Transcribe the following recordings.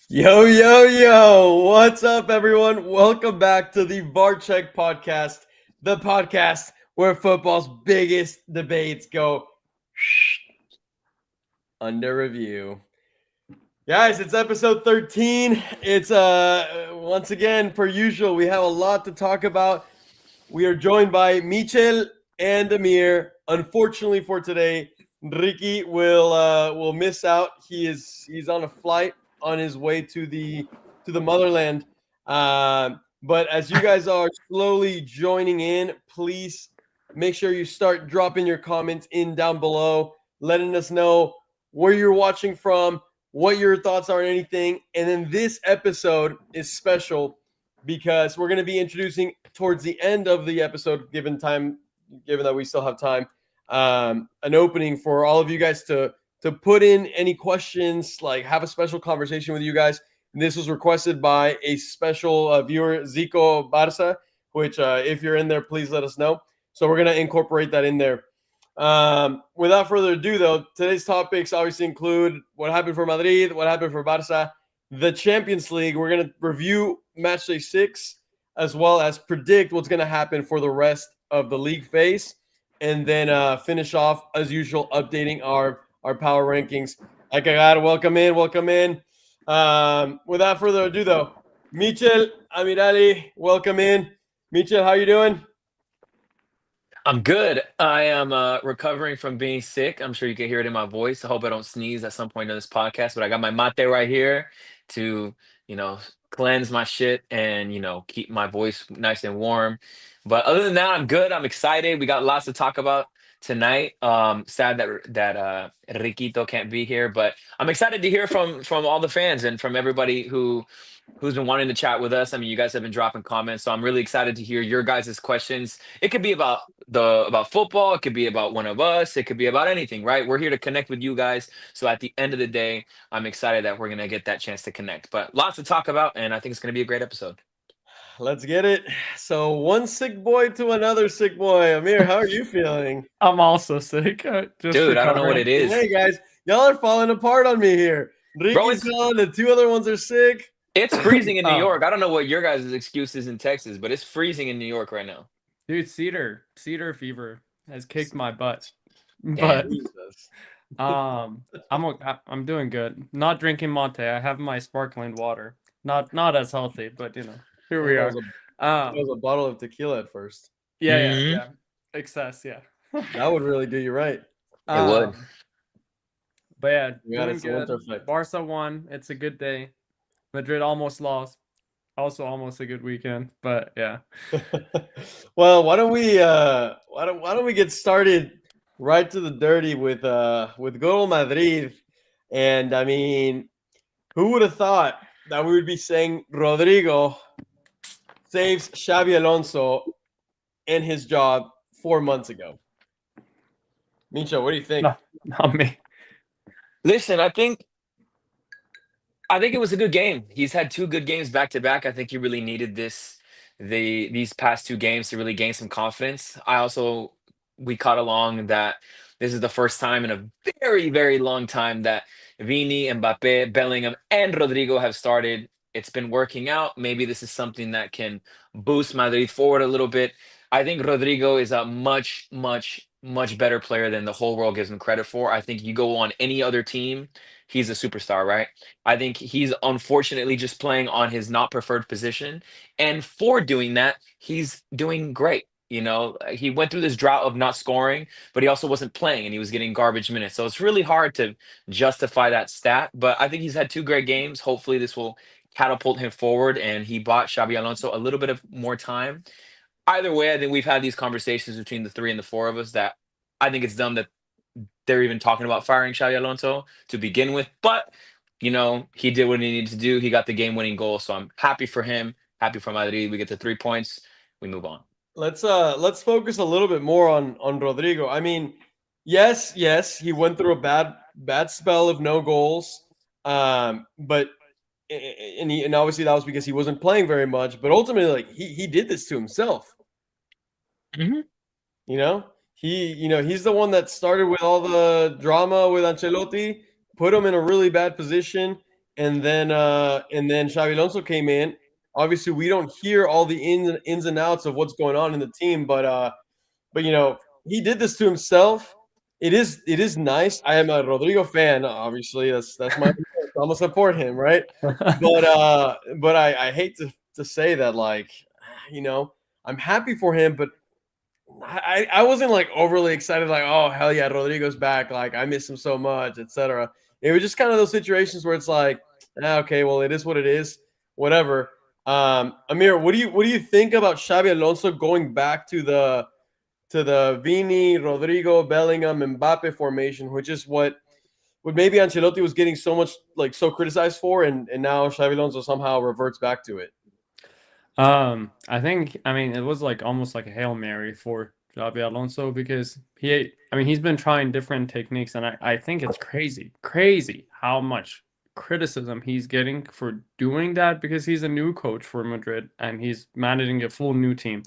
Yo, yo, yo. What's up, everyone? Welcome back to the VAR Check podcast, the podcast where football's biggest debates go under review. Guys, it's episode 13. It's once again, per usual, we have a lot to talk about. We are joined by Michel and Amir. Unfortunately for today, Ricky will miss out. He's on a flight on his way to the motherland. But as you guys are slowly joining in, please make sure you start dropping your comments in down below, letting us know where you're watching from, what your thoughts are on anything. And then this episode is special because we're going to be introducing towards the end of the episode, given that we still have time, an opening for all of you guys to put in any questions, like have a special conversation with you guys. And this was requested by a special viewer, Zico Barça, which if you're in there, please let us know. So we're going to incorporate that in there. Without further ado, though, today's topics obviously include what happened for Madrid, what happened for Barça, the Champions League. We're going to review Matchday 6, as well as predict what's going to happen for the rest of the league phase, and then finish off, as usual, updating our power rankings. I got welcome in. Without further ado, though, Michel, Amirali, welcome in. Michel, how you doing? I'm good. I am recovering from being sick. I'm sure you can hear it in my voice. I hope I don't sneeze at some point in this podcast, but I got my mate right here to, cleanse my shit and, keep my voice nice and warm. But other than that, I'm good. I'm excited. We got lots to talk about tonight. Sad that Riquito can't be here, but I'm excited to hear from all the fans and from everybody who's been wanting to chat with us. I mean, you guys have been dropping comments, so I'm really excited to hear your guys' questions. It could be about football, it could be about one of us, it could be about anything, right? We're here to connect with you guys. So at the end of the day, I'm excited that we're gonna get that chance to connect. But lots to talk about, and I think it's gonna be a great episode. Let's get it. So one sick boy to another sick boy. Amir, how are you feeling? I'm also sick. Just Dude, I don't know what recovering. it is. Hey guys, y'all are falling apart on me here. Bro, Ricky's gone, the two other ones are sick. it's freezing in New Oh, York. I don't know what your guys' excuse is in Texas, but it's freezing in New York right now. dude, cedar fever has kicked my butt. Damn. But Jesus. I'm doing good. Not drinking mate. I have my sparkling water. Not as healthy, but here we That are. was that Um, was a bottle of tequila at first. yeah. Excess, yeah. That would really do you right. It would. Um, but yeah, Yeah, doing it's the winter good. effect. Barca won. It's a good day. Madrid almost lost. Also almost a good weekend, but yeah. Well, why don't we get started right to the dirty with good old Madrid? And I mean, who would have thought that we would be saying Rodrygo saves Xabi Alonso and his job 4 months ago? Micho, what do you think? No, not me. Listen, I think it was a good game. He's had two good games back to back. I think he really needed these past two games to really gain some confidence. We caught along that this is the first time in a very, very long time that Vini, Mbappe, Bellingham, and Rodrigo have started. It's been working out. Maybe this is something that can boost Madrid forward a little bit. I think Rodrigo is a much, much, much better player than the whole world gives him credit for. I think you go on any other team, he's a superstar, right? I think he's unfortunately just playing on his not preferred position. And for doing that, he's doing great. He went through this drought of not scoring, but he also wasn't playing and he was getting garbage minutes. So it's really hard to justify that stat. But I think he's had two great games. Hopefully, this will catapult him forward. And he bought Xabi Alonso a little bit of more time. Either way, I think we've had these conversations between the three and the four of us that I think it's dumb that they're even talking about firing Xabi Alonso to begin with. But he did what he needed to do. He got the game-winning goal, so I'm happy for him. Happy for Madrid. We get the 3 points. We move on. Let's focus a little bit more on Rodrigo. I mean, yes, he went through a bad spell of no goals. But and obviously that was because he wasn't playing very much. But ultimately, like he did this to himself. Mm-hmm. He's the one that started with all the drama with Ancelotti, put him in a really bad position. and then Xabi Alonso came in. Obviously, we don't hear all the ins and outs of what's going on in the team, but he did this to himself. It is nice. I am a Rodrygo fan, obviously. That's my I'm gonna support him, right? But I hate to say that, like, I'm happy for him, but I wasn't like overly excited, like, oh hell yeah, Rodrigo's back. Like I miss him so much, etc. It was just kind of those situations where it's like, okay, well, it is what it is, whatever. Amir, what do you think about Xabi Alonso going back to the Vini, Rodrygo, Bellingham, Mbappe formation, which is what maybe Ancelotti was getting so criticized for, and now Xabi Alonso somehow reverts back to it. I mean, it was like almost like a Hail Mary for Xabi Alonso because he's been trying different techniques, and I think it's crazy how much criticism he's getting for doing that because he's a new coach for Madrid and he's managing a full new team.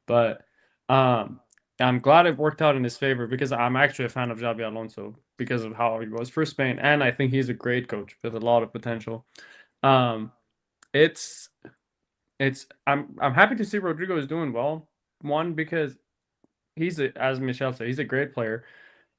But I'm glad it worked out in his favor because I'm actually a fan of Xabi Alonso because of how he was for Spain, and I think he's a great coach with a lot of potential. It's I'm happy to see Rodrygo is doing well. One, because as Michelle said, he's a great player.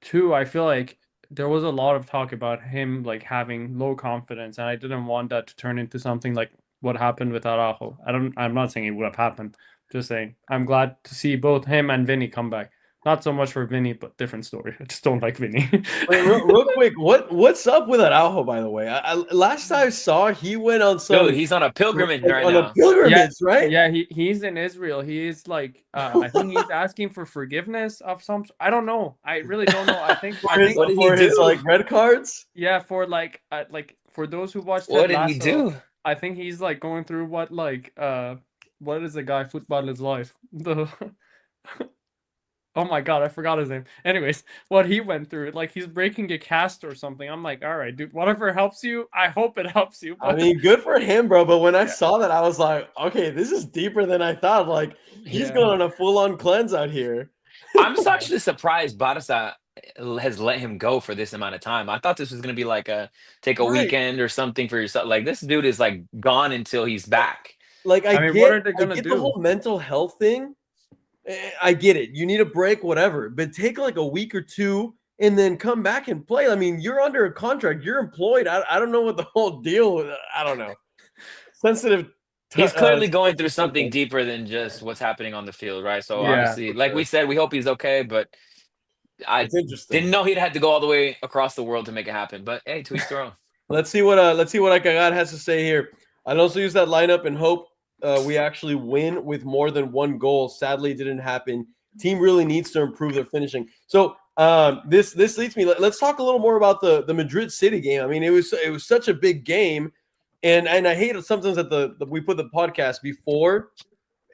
Two, I feel like there was a lot of talk about him like having low confidence, and I didn't want that to turn into something like what happened with Araujo. I'm not saying it would have happened. Just saying, I'm glad to see both him and Vinny come back. Not so much for Vinny, but different story. I just don't like Vinny. Wait, real quick, what's up with Araujo, by the way? Last I saw, he went on some. Dude, he's on a pilgrimage right on now. a pilgrimage, right? Yeah, he's in Israel. He's like, I think he's asking for forgiveness of some. I don't know. I really don't know. I think What did he for his do? like red cards. Yeah, for like for those who watched What Ted did he Lasso, do? I think he's like going through what is the guy football is life the. Oh my god, I forgot his name. Anyways, what he went through, like he's breaking a cast or something. I'm like, all right, dude, whatever helps you, I hope it helps you. I mean, good for him, bro. But when I saw that, I was like, okay, this is deeper than I thought. Like he's going on a full-on cleanse out here. I'm just actually surprised Barça has let him go for this amount of time. I thought this was gonna be like take a Right. weekend or something for yourself. Like this dude is like gone until he's back. Like I mean, what are they gonna the do? whole mental health thing. I get it. You need a break, whatever, but take like a week or two and then come back and play. I mean, you're under a contract. You're employed. I don't know what the whole deal. I don't know. Sensitive. He's clearly going through something deeper than just what's happening on the field, right? So Yeah, obviously, like we said, we hope he's okay, but I It's interesting. didn't know he'd had to go all the way across the world to make it happen. But hey, to each their own. Let's see what Akagat has to say here. I'd also use that lineup and hope we actually win with more than one goal. Sadly, it didn't happen. Team really needs to improve their finishing. So this leads me. Let's talk a little more about the Madrid City game. I mean, it was such a big game, and I hate it sometimes that we put the podcast before,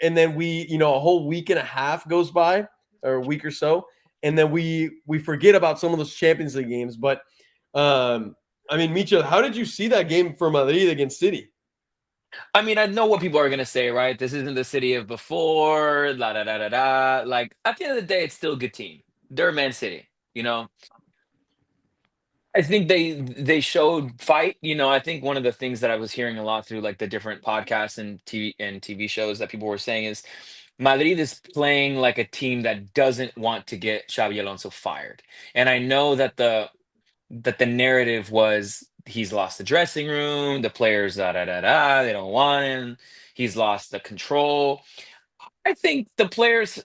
and then we a whole week and a half goes by or a week or so, and then we forget about some of those Champions League games. But I mean, Micho, how did you see that game for Madrid against City? I mean, I know what people are gonna say, right? This isn't the city of before, la da da da da. Like at the end of the day, it's still a good team. They're Man City, you know. I think they showed fight. I think one of the things that I was hearing a lot through like the different podcasts and TV shows that people were saying is Madrid is playing like a team that doesn't want to get Xabi Alonso fired. And I know that the narrative was he's lost the dressing room, the players da da da da, they don't want him. He's lost the control. I think the players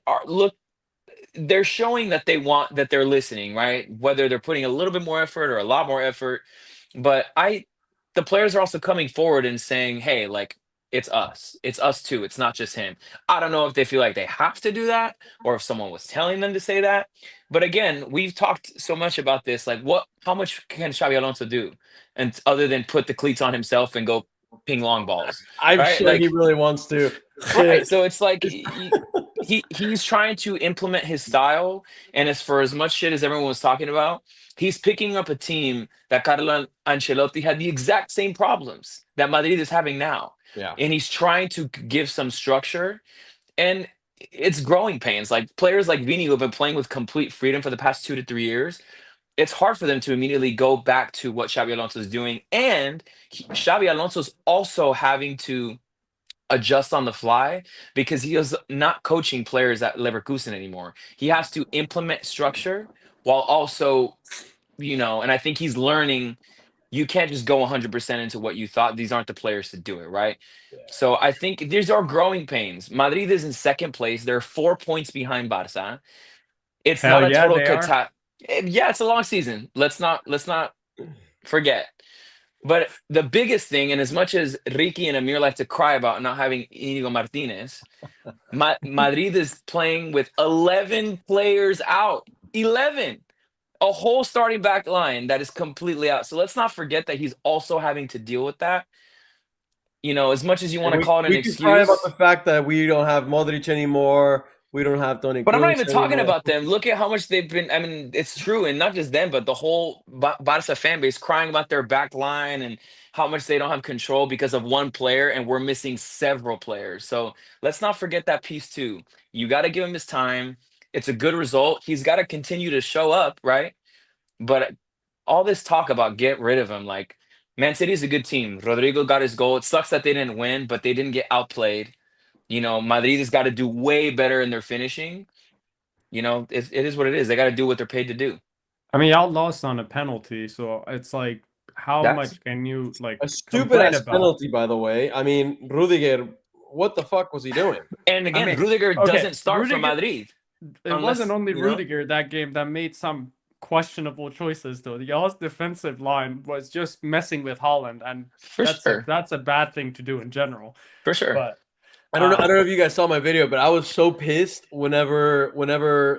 they're showing that they're listening, right? Whether they're putting a little bit more effort or a lot more effort. But the players are also coming forward and saying, hey, like it's us. It's us too. It's not just him. I don't know if they feel like they have to do that or if someone was telling them to say that. But again, we've talked so much about this. Like how much can Xabi Alonso do? And other than put the cleats on himself and go ping long balls. I'm right? sure Like, he really wants to. right. So it's like he's trying to implement his style, and as much shit as everyone was talking about, he's picking up a team that Carlo Ancelotti had the exact same problems that Madrid is having now. Yeah. And he's trying to give some structure, and it's growing pains. Like players like Vini who have been playing with complete freedom for the past 2 to 3 years, it's hard for them to immediately go back to what Xabi Alonso is doing. And Xabi Alonso is also having to adjust on the fly because he is not coaching players at Leverkusen anymore. He has to implement structure while also, and I think he's learning you can't just go 100% into what you thought. These aren't the players to do it, right? So I think these are growing pains. Madrid is in second place. They're 4 points behind Barça. It's not Hell a yeah, total they are. catastrophe. Yeah, it's a long season. Let's not forget. But the biggest thing, and as much as Ricky and Amir like to cry about not having Inigo Martinez, Madrid is playing with 11 players out. 11. A whole starting back line that is completely out. So let's not forget that he's also having to deal with that. As much as you want to call it an we can cry excuse. about the fact that we don't have Modric anymore. We don't have Toni But I'm not Kroos even talking anymore. about them. Look at how much they've been. I mean, it's true. And not just them, but the whole Barca fan base crying about their back line and how much they don't have control because of one player. And we're missing several players. So let's not forget that piece too. You got to give him his time. It's a good result. He's got to continue to show up, right? But all this talk about get rid of him, like Man City's a good team. Rodrygo got his goal. It sucks that they didn't win, but they didn't get outplayed. Madrid has got to do way better in their finishing. It is what it is. They got to do what they're paid to do. I mean, y'all lost on a penalty, so it's like, how That's much can you like A stupid complain ass about? penalty, by the way. I mean, Rudiger, what the fuck was he doing? and again, mean, Rudiger okay, doesn't start for Rudiger- Madrid. It Unless, wasn't only you know? Rudiger that game that made some questionable choices, though. Y'all's defensive line was just messing with Holland, and For that's sure. that's a bad thing to do in general. For sure. But I don't know if you guys saw my video, but I was so pissed whenever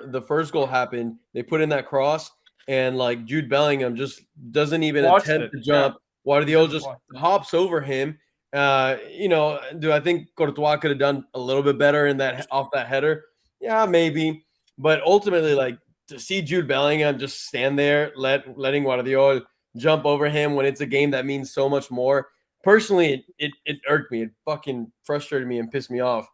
the first goal happened. They put in that cross, and like Jude Bellingham just doesn't even Watched attempt it, to jump. Guardiola just Watched it. hops over him. Do I think Courtois could have done a little bit better in that off that header? Yeah, maybe. But ultimately, like to see Jude Bellingham just stand there, letting Guardiola jump over him when it's a game that means so much more. Personally, it irked me. It fucking frustrated me and pissed me off.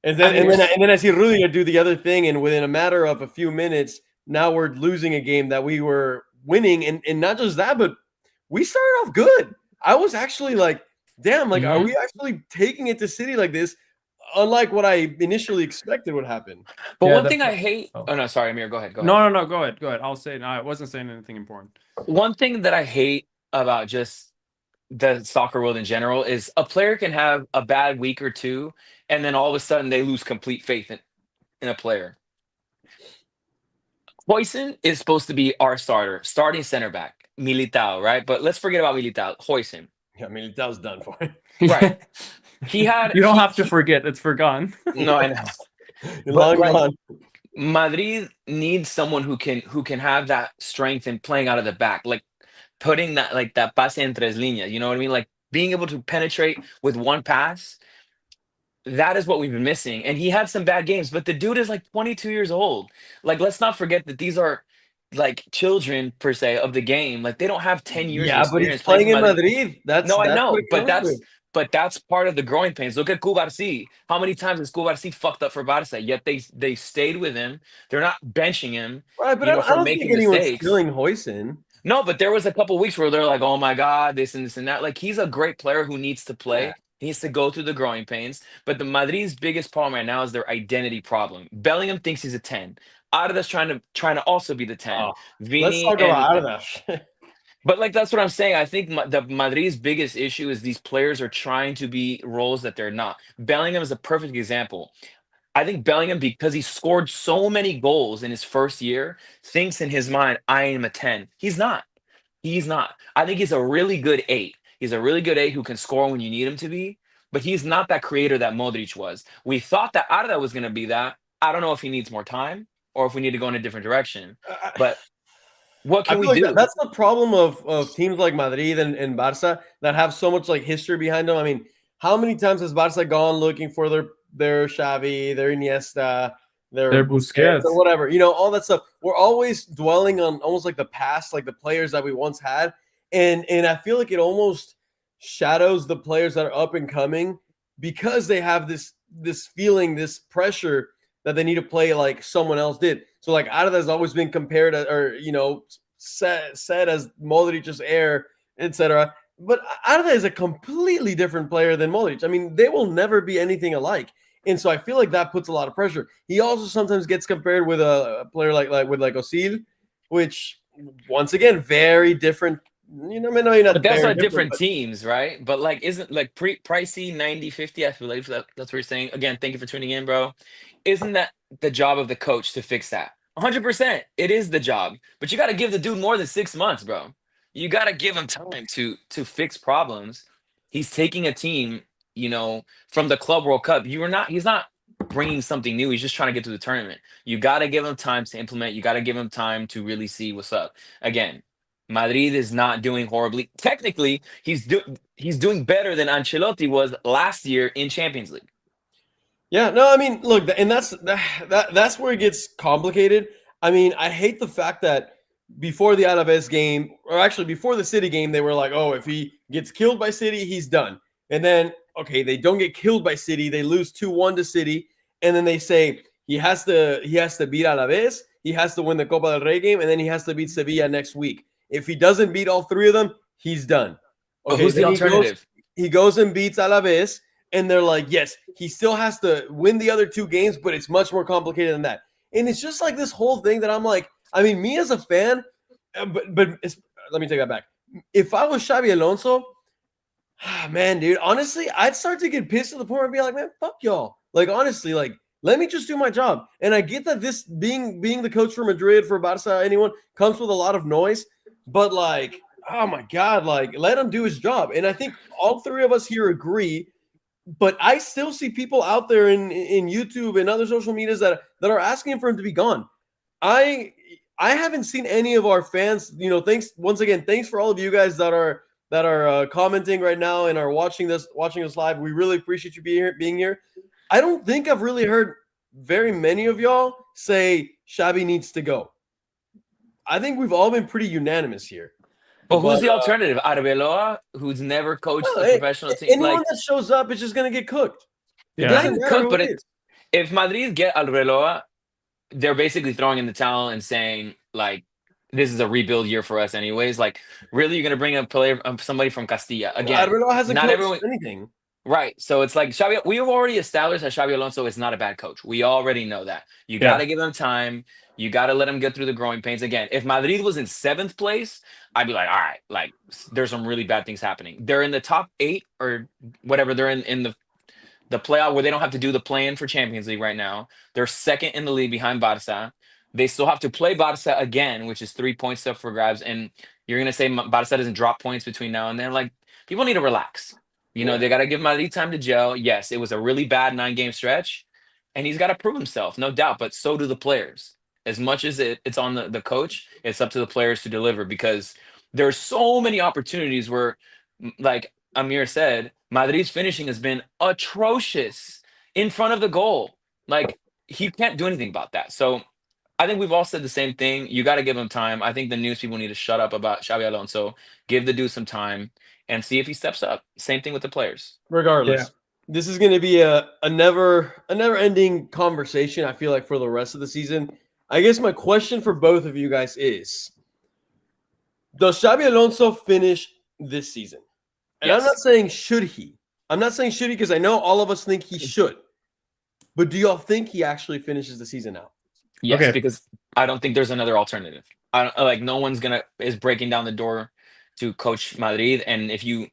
And then I see Rudiger do the other thing, and within a matter of a few minutes, now we're losing a game that we were winning, and not just that, but we started off good. I was actually like, damn, like, are we actually taking it to City like this? Unlike what I initially expected would happen. But Yeah, one the thing fir- I hate. oh. Oh no, sorry, Amir. Go ahead. No, go ahead. I'll say it. No, I wasn't saying anything important. One thing that I hate about just the soccer world in general is a player can have a bad week or two, and then all of a sudden they lose complete faith in a player. Hoyson is supposed to be our starting center back, Militao, right? But let's forget about Militao. Hoyson, Yeah, I mean, that was done for him. right? He had. You don't have to forget; it's forgotten. No, I know. Long like, gone. Madrid needs someone who can have that strength in playing out of the back, like putting that pase en tres líneas. You know what I mean? Like being able to penetrate with one pass. That is what we've been missing. And he had some bad games, but the dude is like 22 years old. Like, let's not forget that these are like children per se of the game. Like they don't have 10 years of Yeah, but he's experience playing in for Madrid. That's No, I what know, it but comes with. that's part of the growing pains. Look at Cubarsí. How many times has Cubarsí fucked up for Barça? Yet they stayed with him. They're not benching him, Right, but I for don't making think anyone's mistakes. stealing Hoyson. No, but there was a couple weeks where they're like, "Oh my God, this and this and that." Like he's a great player who needs to play. Yeah. He needs to go through the growing pains. But the Madrid's biggest problem right now is their identity problem. Bellingham thinks he's a 10. Arda's trying to also be the 10. Oh, Vini let's talk about Arda. But like that's what I'm saying. I think the Madrid's biggest issue is these players are trying to be roles that they're not. Bellingham is a perfect example. I think Bellingham, because he scored so many goals in his first year, thinks in his mind, I am a 10. He's not. He's not. I think he's a really good 8. He's a really good 8 who can score when you need him to be, but he's not that creator that Modric was. We thought that Arda was going to be that. I don't know if he needs more time or if we need to go in a different direction. But what can we do? That's the problem of teams like Madrid and Barça that have so much like history behind them. I mean, how many times has Barça gone looking for their Xavi, their Iniesta, their Busquets, or whatever, all that stuff. We're always dwelling on almost like the past, like the players that we once had, and I feel like it almost shadows the players that are up and coming because they have this feeling, this pressure that they need to play like someone else did. So like Arda has always been compared to, or said as Modric's heir, etc. But Arda is a completely different player than Modric. I mean, they will never be anything alike. And so I feel like that puts a lot of pressure. He also sometimes gets compared with a player like Osil, which once again, very different. You know, I mean, no, you're not But that's very on different, different but teams, right? But like, isn't like pricey 90-50? I feel like that's what you're saying. Again, thank you for tuning in, bro. Isn't that the job of the coach to fix that? 100%. It is the job, but you got to give the dude more than 6 months, bro. You got to give him time to fix problems. He's taking a team, from the Club World Cup. He's not bringing something new. He's just trying to get to the tournament. You got to give him time to implement. You got to give him time to really see what's up. Again, Madrid is not doing horribly. Technically, he's doing better than Ancelotti was last year in Champions League. yeah, no, I mean, look, and that's where it gets complicated. I mean, I hate the fact that before the Alavés game, or actually before the City game, they were like, "Oh, if he gets killed by City, he's done." And then, okay, they don't get killed by City, they lose 2-1 to City, and then they say he has to beat Alavés, he has to win the Copa del Rey game, and then he has to beat Sevilla next week. If he doesn't beat all three of them, he's done. But Okay, who's the then alternative? he goes and beats Alavés, and they're like, yes, he still has to win the other two games, but it's much more complicated than that. And it's just like this whole thing that I'm like, I mean, me as a fan, but let me take that back. If I was Xabi Alonso, man, dude, honestly, I'd start to get pissed to the point where I'd be like, man, fuck y'all. Like, honestly, like, let me just do my job. And I get that this being the coach for Madrid, for Barça, anyone, comes with a lot of noise, but like, oh my God, like, let him do his job. And I think all three of us here agree. But I still see people out there in YouTube and other social medias that are asking for him to be gone. I haven't seen any of our fans. Thanks once again. Thanks for all of you guys that are commenting right now and are watching us live. We really appreciate you being here. I don't think I've really heard very many of y'all say Xabi needs to go. I think we've all been pretty unanimous here. But who's the alternative? Arbeloa, who's never coached a professional team. Anyone that shows up is just going to get cooked. Yeah. Not even cooked, but if Madrid get Arbeloa, they're basically throwing in the towel and saying, like, this is a rebuild year for us anyways. Like, really, you're going to bring a player, somebody from Castilla? Again, Arbeloa hasn't not coached everyone anything. Right. So it's like we have already established that Xabi Alonso is not a bad coach. We already know that. You got to give him time. You got to let him get through the growing pains. Again, if Madrid was in 7th place, I'd be like, all right, like, there's some really bad things happening. They're in the top 8 or whatever. They're in the playoff where they don't have to do the play-in for Champions League right now. They're 2nd in the league behind Barça. They still have to play Barça again, which is 3 points up for grabs. And you're going to say Barça doesn't drop points between now and then. Like, people need to relax. They got to give Madrid time to gel. Yes, it was a really bad 9-game stretch, and he's got to prove himself, no doubt. But so do the players. As much as it's on the coach, it's up to the players to deliver, because there's so many opportunities where, like Amir said, Madrid's finishing has been atrocious in front of the goal. Like, he can't do anything about that. So I think we've all said the same thing. You got to give him time. I think the news people need to shut up about Xabi Alonso, give the dude some time, and see if he steps up. Same thing with the players. Regardless, this is going to be a never-ending conversation, I feel like, for the rest of the season. I guess my question for both of you guys is, does Xabi Alonso finish this season? And yes. I'm not saying should he. I'm not saying should he, because I know all of us think he should. But do y'all think he actually finishes the season out? Yes, because I don't think there's another alternative. No one's is breaking down the door to coach Madrid. And if you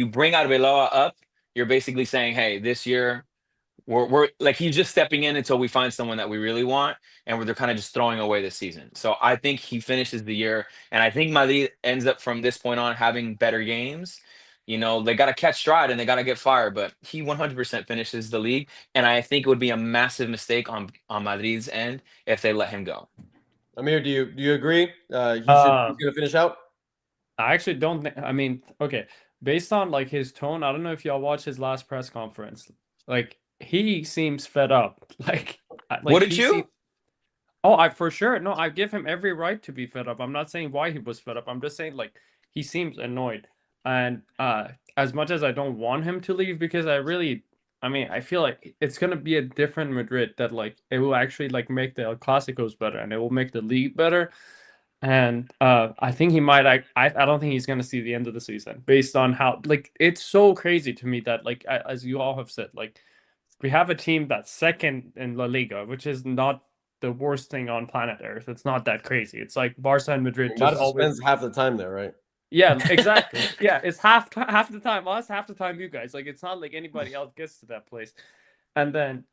bring Arbeloa up, you're basically saying, hey, this year we're like, he's just stepping in until we find someone that we really want, and they're kind of just throwing away the season. So I think he finishes the year, and I think Madrid ends up from this point on having better games. They got to catch stride and they got to get fired, but he 100% finishes the league. And I think it would be a massive mistake on Madrid's end if they let him go. Amir, do you agree? He's going to finish out? I actually don't think, I mean, okay, based on like his tone, I don't know if y'all watched his last press conference. Like, he seems fed up. Like what did you? For sure. No, I give him every right to be fed up. I'm not saying why he was fed up. I'm just saying, like, he seems annoyed. And as much as I don't want him to leave, because I feel like it's going to be a different Madrid that, like, it will actually, like, make the El Clásicos better, and it will make the league better. And I think he might. I don't think he's going to see the end of the season based on how, like, it's so crazy to me that, like, as you all have said, like, we have a team that's second in La Liga, which is not the worst thing on planet Earth. It's not that crazy. It's like Barca and Madrid just Barca always. spends half the time there, right? Yeah, exactly. Yeah, it's half the time us, half the time you guys. Like, it's not like anybody else gets to that place. And then,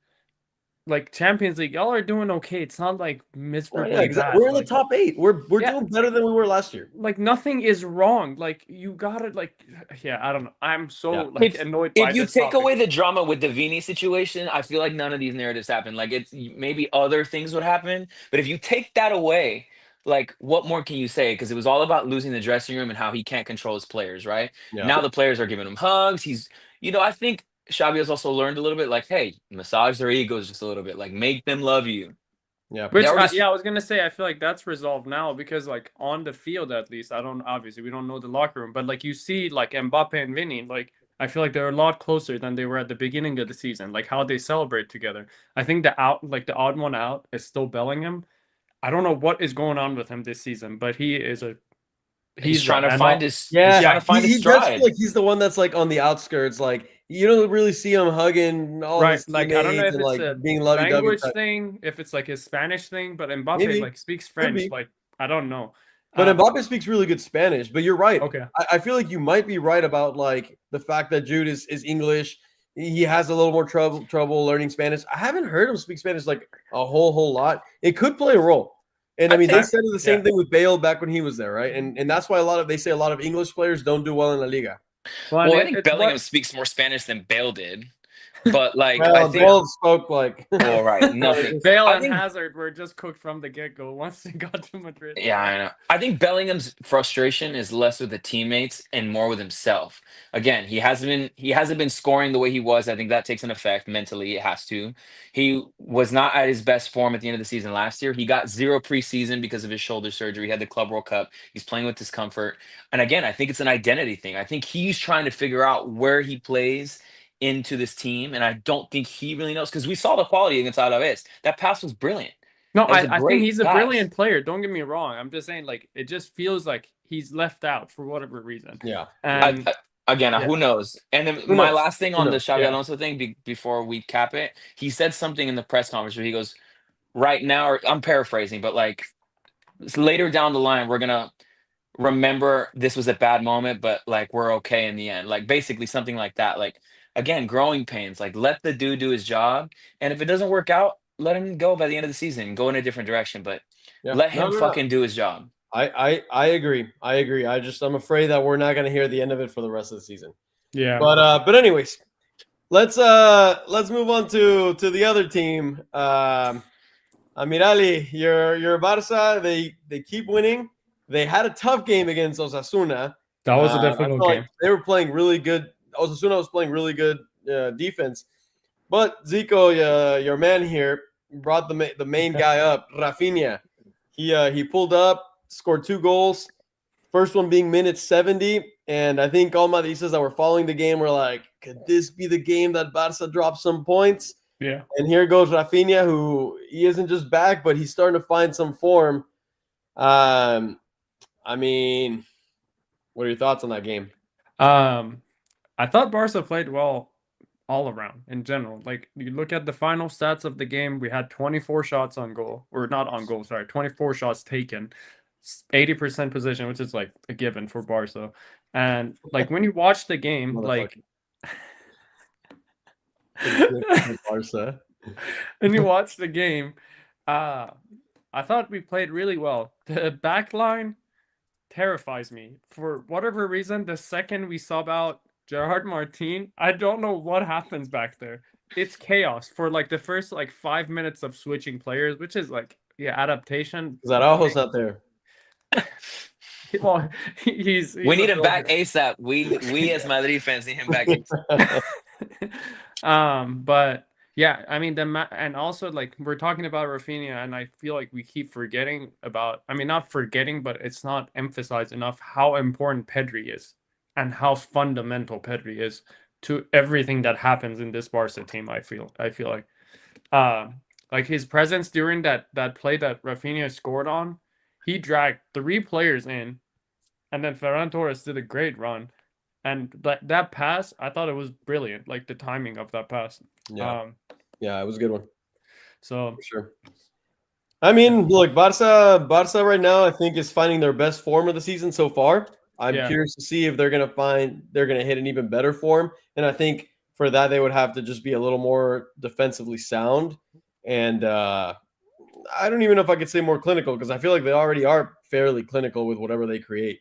like, Champions League, y'all are doing okay. It's not like Well, miserably yeah, exactly. bad. We're in the Like, top 8. We're yeah, doing better than we were last year. like, nothing is wrong. Like, you gotta, like, yeah, I don't know. I'm so Yeah. like annoyed by If you this take topic. away the drama with the Vini situation, I feel like none of these narratives happen. Like, it's maybe other things would happen, but if you take that away, like, what more can you say? Because it was all about losing the dressing room and how he can't control his players, right? Yeah. Now the players are giving him hugs. I think Xabi has also learned a little bit, like, hey, massage their egos just a little bit, like, make them love you. Yeah. Which, They were just yeah, I was gonna say, I feel like that's resolved now because, like, on the field at least, obviously we don't know the locker room, but like you see, like Mbappe and Vinny, like I feel like they're a lot closer than they were at the beginning of the season. Like how they celebrate together. I think the odd one out is still Bellingham. I don't know what is going on with him this season, but he's he's trying to and find all, his he's Yeah, trying to find his he does feel stride. like he's the one that's like on the outskirts. Like you don't really see him hugging all of right. his Like I don't know teammates if and it's like a being lovey-dovey language type. thing, if it's like a Spanish thing, but Mbappe Maybe like speaks could French. be, Like I don't know. but Um, Mbappe speaks really good Spanish. But you're right. okay. I feel like you might be right about like the fact that Jude is English. He has a little more trouble learning Spanish. I haven't heard him speak Spanish like a whole lot. It could play a role. And I I mean, they think said the Yeah. same thing with Bale back when he was there, right? And that's why they say a lot of English players don't do well in La Liga. Well, and well, I think it's Bellingham what speaks more Spanish than Bale did. But like I Well, think Bale spoke like well, right, nothing. Bale I and think Hazard were just cooked from the get-go once they got to Madrid. yeah, I know. I think Bellingham's frustration is less with the teammates and more with himself. Again, he hasn't been scoring the way he was. I think that takes an effect mentally. It has to. He was not at his best form at the end of the season last year. He got zero preseason because of his shoulder surgery. He had the Club World Cup. He's playing with discomfort. And again, I think it's an identity thing. I think he's trying to figure out where he plays into this team, and I don't think he really knows because we saw the quality against Alavés. That pass was brilliant. No, That was a I think great he's a pass. brilliant player. Don't get me wrong. I'm just saying, like, it just feels like he's left out for whatever reason. yeah, yeah. I, And again, yeah, who knows? And then Who my knows? last thing Who on the knows? Xabi yeah. Alonso thing before we cap it, he said something in the press conference where he goes, "Right now," or I'm paraphrasing, but like later down the line, we're gonna remember this was a bad moment, but like we're okay in the end. Like basically something like that. Like again, growing pains. Like let the dude do his job, and if it doesn't work out, let him go by the end of the season, go in a different direction. But Yeah. let No, him no, no. fucking do his job. I agree. I agree. I'm afraid that we're not going to hear the end of it for the rest of the season. Yeah. But anyways, let's move on to the other team. Amirali, your Barça. They keep winning. They had a tough game against Osasuna. That was a I difficult feel like game. they were playing really good. Osasuna was playing really good defense. But Zico, your man here, brought the main guy up, Raphinha. He pulled up, scored 2 goals. First one being minute 70, and I think all Madridistas that were following the game were like, "Could this be the game that Barca drops some points?" Yeah. And here goes Raphinha, who he isn't just back, but he's starting to find some form. I mean, what are your thoughts on that game? I thought Barca played well all around in general. Like you look at the final stats of the game, we had 24 shots on goal, or not on goal, sorry, 24 shots taken, 80% position, which is like a given for Barca. And like when you watch the game, like Barca. when you watch the game, I thought we played really well. The back line terrifies me. For whatever reason, the second we sub out Gerard Martin, I don't know what happens back there. It's chaos for like the first like 5 minutes of switching players, which is like adaptation. Araujo's not there. Well, he's We a need him back builder. ASAP. We as Madrid fans need him back ASAP. But yeah, I mean and also like we're talking about Raphinha, and I feel like we keep forgetting about. I mean, not forgetting, but it's not emphasized enough how important Pedri is and how fundamental Pedri is to everything that happens in this Barca team. I feel like his presence during that play that Raphinha scored on. he dragged 3 players in, and then Ferran Torres did a great run. And that pass, I thought it was brilliant, like the timing of that pass. Yeah, yeah, it was a good one So for sure. I mean, look, Barça right now, I think is finding their best form of the season so far. I'm yeah, curious to see if they're gonna hit an even better form, and I think for that they would have to just be a little more defensively sound, and I don't even know if I could say more clinical because I feel like they already are fairly clinical with whatever they create.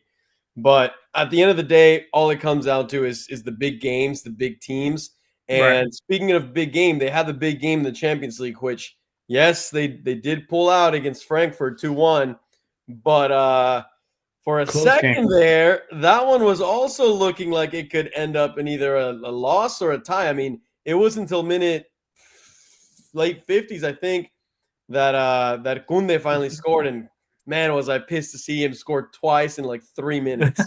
But at the end of the day, all it comes down to is the big games, the big teams. right. And speaking of big game, they had the big game in the Champions League, which yes, they did pull out against Frankfurt 2-1. But for a Close game. second there, that one was also looking like it could end up in either a loss or a tie. I mean, it was until late 50s, I think, that Cule finally scored, and man, was I pissed to see him score twice in like 3 minutes.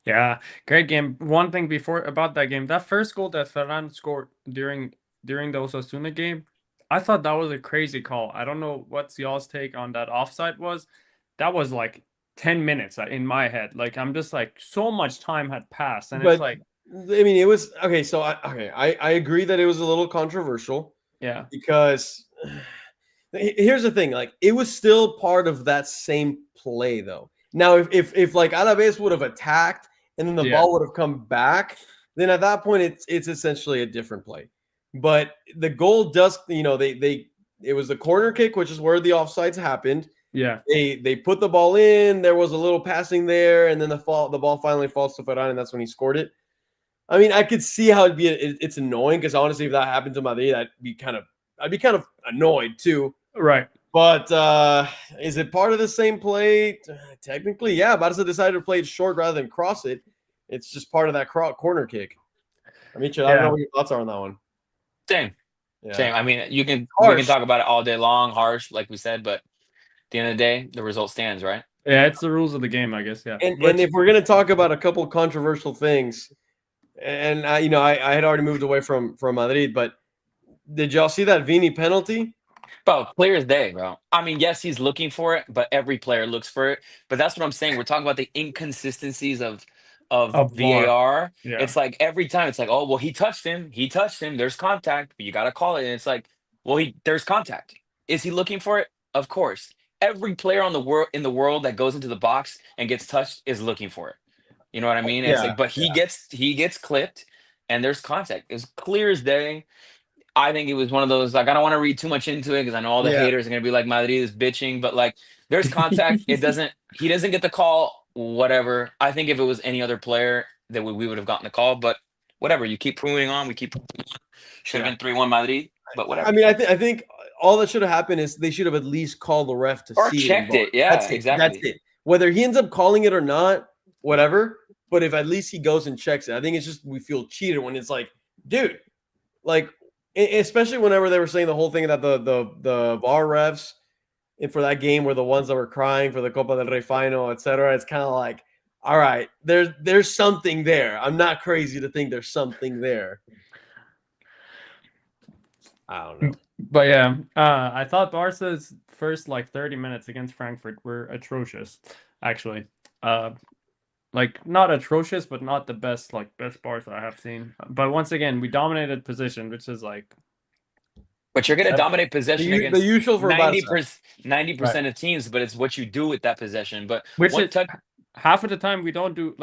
Yeah, great game. One thing before about that game, that first goal that Ferran scored during the Osasuna game, I thought that was a crazy call. I don't know what's y'all's take on that offside was. That was like 10 minutes in my head. Like I'm just like so much time had passed, and it's But like I mean, it was okay. So I agree that it was a little controversial yeah, because here's the thing: like it was still part of that same play, though. Now, if like Alavés would have attacked and then the yeah, ball would have come back, then at that point it's essentially a different play. But the goal does, they it was the corner kick, which is where the offsides happened. yeah. They put the ball in. There was a little passing there, and then the ball finally falls to Ferran, and that's when he scored it. I mean, I could see how it's annoying because honestly, if that happened to Madrid, I'd be kind of annoyed too. Right. But is it part of the same play? Technically, yeah. Barca decided to play it short rather than cross it. It's just part of that corner kick. I mean, I don't know what your thoughts are on that one. Same. Yeah. Same. I mean, we can Harsh. talk about it all day long, harsh, like we said, but at the end of the day, the result stands, right? Yeah, it's the rules of the game, I guess. Yeah. And if we're gonna talk about a couple controversial things, and I had already moved away from Madrid, but did y'all see that Vini penalty? Bro, clear as day, bro. I mean, yes, he's looking for it, but every player looks for it. But that's what I'm saying. We're talking about the inconsistencies of Of VAR. VAR. Yeah. It's like every time it's like, oh well, he touched him, there's contact, but you gotta call it. And it's like, well, there's contact. Is he looking for it? Of course. Every player on the world in the world that goes into the box and gets touched is looking for it. You know what I mean? It's Yeah, like, but he gets clipped and there's contact. It's clear as day. I think it was one of those, like, I don't want to read too much into it because I know all the haters are going to be like, Madrid is bitching, but like, there's contact. He doesn't get the call, whatever. I think if it was any other player, that we would have gotten the call, but whatever. You keep proving on. Should have been 3-1 Madrid, but whatever. I mean, I think all that should have happened is they should have at least called the ref to Or see checked it. Yeah, exactly. That's it. Whether he ends up calling it or not, whatever. But if at least he goes and checks it, I think it's just we feel cheated when it's like, dude, like, especially whenever they were saying the whole thing that the VAR refs for that game were the ones that were crying for the Copa del Rey final, etc. It's kind of like, all right, there's something there. I'm not crazy to think there's something there. I don't know. But yeah, I thought Barca's first like 30 minutes against Frankfurt were atrocious, actually. Like not atrocious, but not the best Barca I have seen. But once again, we dominated position, which is like. But you're gonna dominate possession The against usual for 90% of teams, but it's what you do with that possession. But half of the time we don't do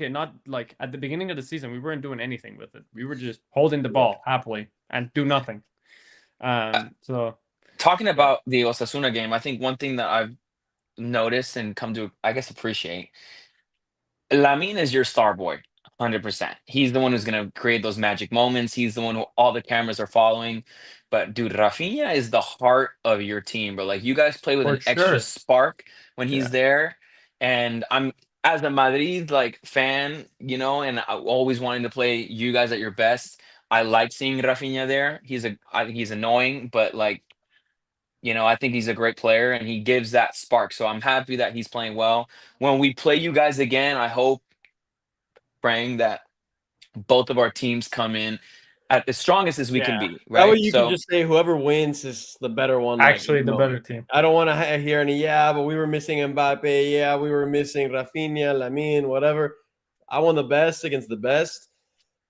not like at the beginning of the season we weren't doing anything with it. We were just holding the ball happily and do nothing. So talking about the Osasuna game, I think one thing that I've noticed and come to, I guess, appreciate, Lamine is your star boy, 100%. He's the one who's gonna create those magic moments. He's the one who all the cameras are following. But dude, Raphinha is the heart of your team, bro. Like you guys play with an extra spark when he's there. And I'm as a Madrid fan, and always wanting to play you guys at your best. I like seeing Raphinha there. He's annoying, but I think he's a great player and he gives that spark. So I'm happy that he's playing well. When we play you guys again, I hope, praying that both of our teams come in as strongest as we can Yeah. be, That way right? you can just say whoever wins is the better one. Actually, the better team. I don't want to hear any, but we were missing Mbappe. Yeah, we were missing Raphinha, Lamine, whatever. I want the best against the best.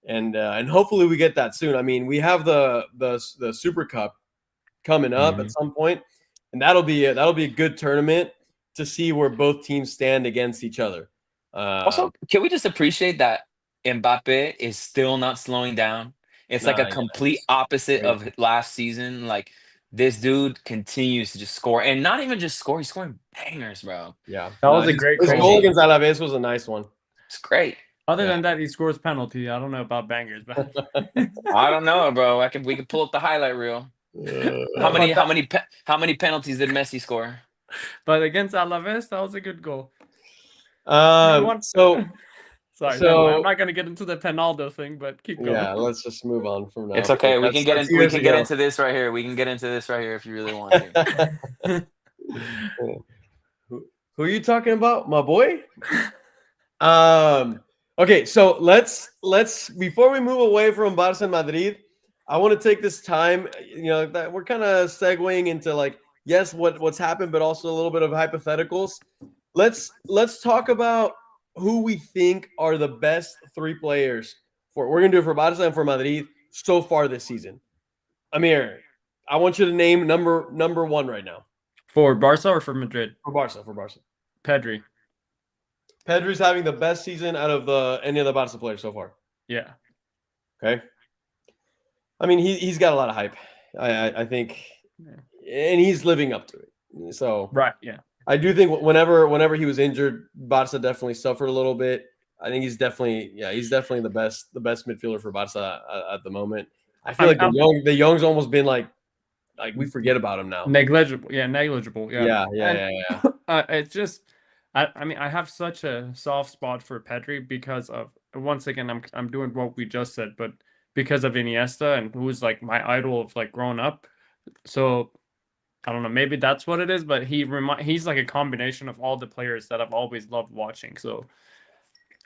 And hopefully we get that soon. I mean, we have the Super Cup coming up at some point, and that'll be a good tournament to see where both teams stand against each other. Also, can we just appreciate that Mbappe is still not slowing down? It's like a complete opposite of last season. Like this dude continues to just score, and not even just score; he's scoring bangers, bro. Yeah, that was a great goal. His goal against Alavés was a nice one. It's great. Other than that, he scores penalty. I don't know about bangers, but I don't know, bro. We can pull up the highlight reel. How many penalties did Messi score? But against Alavés, that was a good goal. Sorry, I'm not gonna get into the Penaldo thing, but keep going. Yeah, let's just move on from now. It's okay. We can get into this right here. We can get into this right here if you really want to. Who are you talking about, my boy? Okay, so let's before we move away from Barça and Madrid, I want to take this time. That we're kind of segueing into what's happened, but also a little bit of hypotheticals. Let's talk about who we think are the best three players we're gonna do it for Barça and for Madrid so far this season. Amir, I want you to name number one right now. For Barça or for Madrid? For Barça. Pedri. Pedri's having the best season out of any of the Barça players so far. Yeah. Okay. I mean, he's got a lot of hype. I think, and he's living up to it. So right, yeah. I do think whenever he was injured, Barça definitely suffered a little bit. I think he's definitely the best midfielder for Barça at the moment. I feel the Young's almost been like we forget about him now. Negligible. Yeah. Yeah. It's just, I mean, I have such a soft spot for Pedri because of, once again, I'm doing what we just said, but because of Iniesta and who's like my idol of like growing up. So I don't know, maybe that's what it is, but he's like a combination of all the players that I've always loved watching. So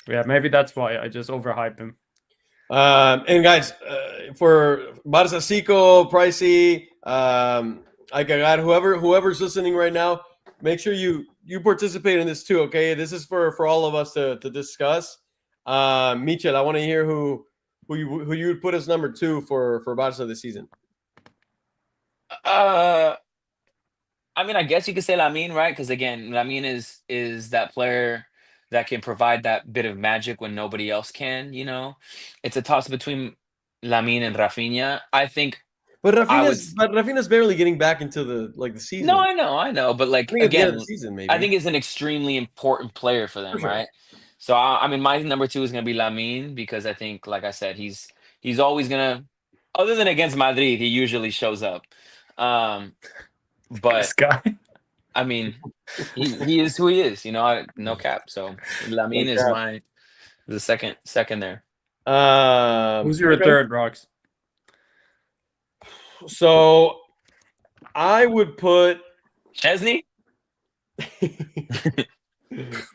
yeah, maybe that's why I just overhype him. And guys, for Barça Cico, Pricey, Ikagar, whoever's listening right now, make sure you participate in this too. Okay, this is for all of us to discuss. Michel, I want to hear who you would put as number 2 for Barça this season. I mean, I guess you could say Lamine, right? Because again, Lamine is that player that can provide that bit of magic when nobody else can. It's a toss between Lamine and Raphinha. I think. But Raphina's barely getting back into the season. No, I know. But again, season, maybe. I think he's an extremely important player for them, right? So I mean, my number 2 is gonna be Lamine because I think, like I said, he's always gonna. Other than against Madrid, he usually shows up. But this guy. I mean, he is who he is, no cap. So Lamine is the second there. Who's your third, Rox? So I would put Chesney.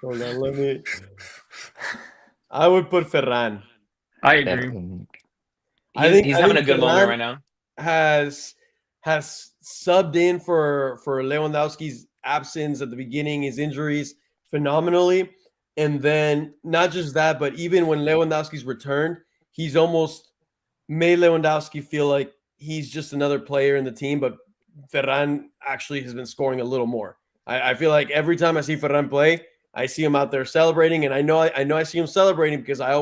Hold on, I would put Ferran. I agree. I think he's having a good moment right now. Has subbed in for Lewandowski's absence at the beginning, his injuries phenomenally. And then not just that, but even when Lewandowski's returned, he's almost made Lewandowski feel like he's just another player in the team. But Ferran actually has been scoring a little more. I feel like every time I see Ferran play, I see him out there celebrating. And I know I see him celebrating because I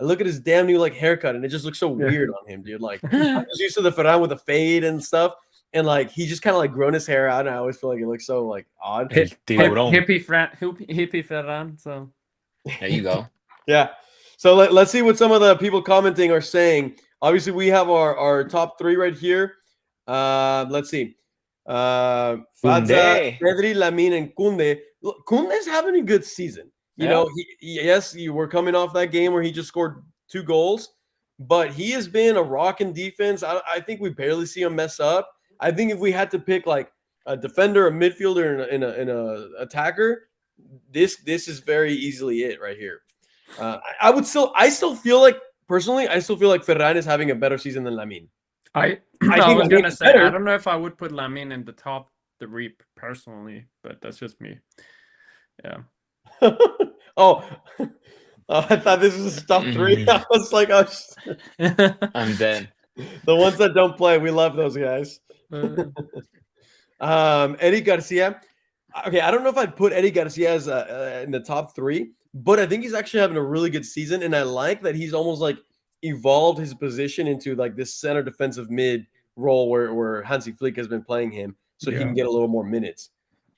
look at his damn new haircut and it just looks so weird on him, dude. Like I'm just used to the Ferran with the fade and stuff. And he just kind of grown his hair out, and I always feel like it looks so odd. Hippie Ferran. So there you go. Yeah. So let's see what some of the people commenting are saying. Obviously, we have our top 3 right here. Let's see. Fadza, Pedri, Lamine, and Cule. Kunde's having a good season. You know, you were coming off that game where he just scored 2 goals, but he has been a rock in defense. I think we barely see him mess up. I think if we had to pick a defender, a midfielder, and a attacker, this is very easily it right here. I still feel like personally, I still feel like Ferran is having a better season than Lamine. I think was Lamine gonna is say, I better. don't know if I would put Lamine in the top 3 personally, but that's just me. Yeah. Oh, I thought this was top 3. I was like, oh, I'm dead. the ones that don't play, we love those guys. Eddie Garcia. Okay, I don't know if I'd put Eddie Garcia as in the top 3, but I think he's actually having a really good season, and I like that he's almost like evolved his position into like this center defensive mid role where Hansi Flick has been playing him, so he Yeah. can get a little more minutes.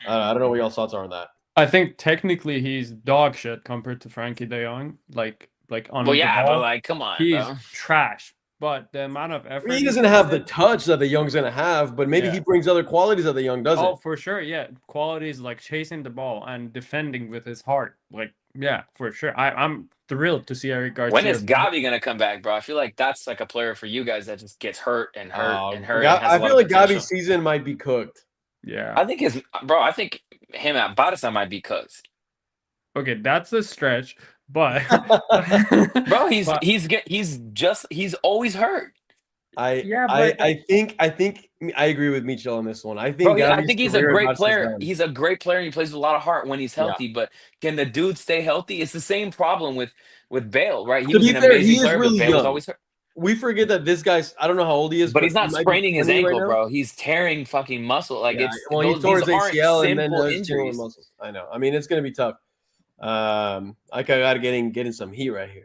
I don't know what y'all's thoughts are on that. I think technically he's dog shit compared to Frankie De Jong. Like on Well, the yeah, ball, but like, come on, he's bro. trash. But the amount of effort He he doesn't puts have the in- touch that the Young's gonna have, but maybe he Yeah. brings other qualities that the Young doesn't. Oh, for sure, yeah. Qualities like chasing the ball and defending with his heart. Like, yeah, for sure. I'm thrilled to see Eric Garcia. When is Gavi gonna come back, bro? I feel like that's like a player for you guys that just gets hurt and hurt and hurt. And has I a lot feel of like potential. Gavi's season might be cooked. Yeah. I think I think him at Barça might be cooked. Okay, that's a stretch, but Bro, he's but- he's always hurt. I think I agree with Michel on this one. I think Bro, I Gavi's think he's a career at great Barca's player. done. He's a great player and he plays with a lot of heart when he's Yeah. healthy, but can the dude stay healthy? It's the same problem with Bale, right? He To was be an fair, amazing he is player, really but Bale was young. always hurt. We forget that this guy's, I don't know how old he is, But he's not he might be spraining his 20 right ankle, now. bro. He's tearing fucking muscle. Like Yeah, it's well, he tore his these aren't ACL and then simple those injuries. muscles. I know. I mean, it's gonna be tough. I got getting some heat right here.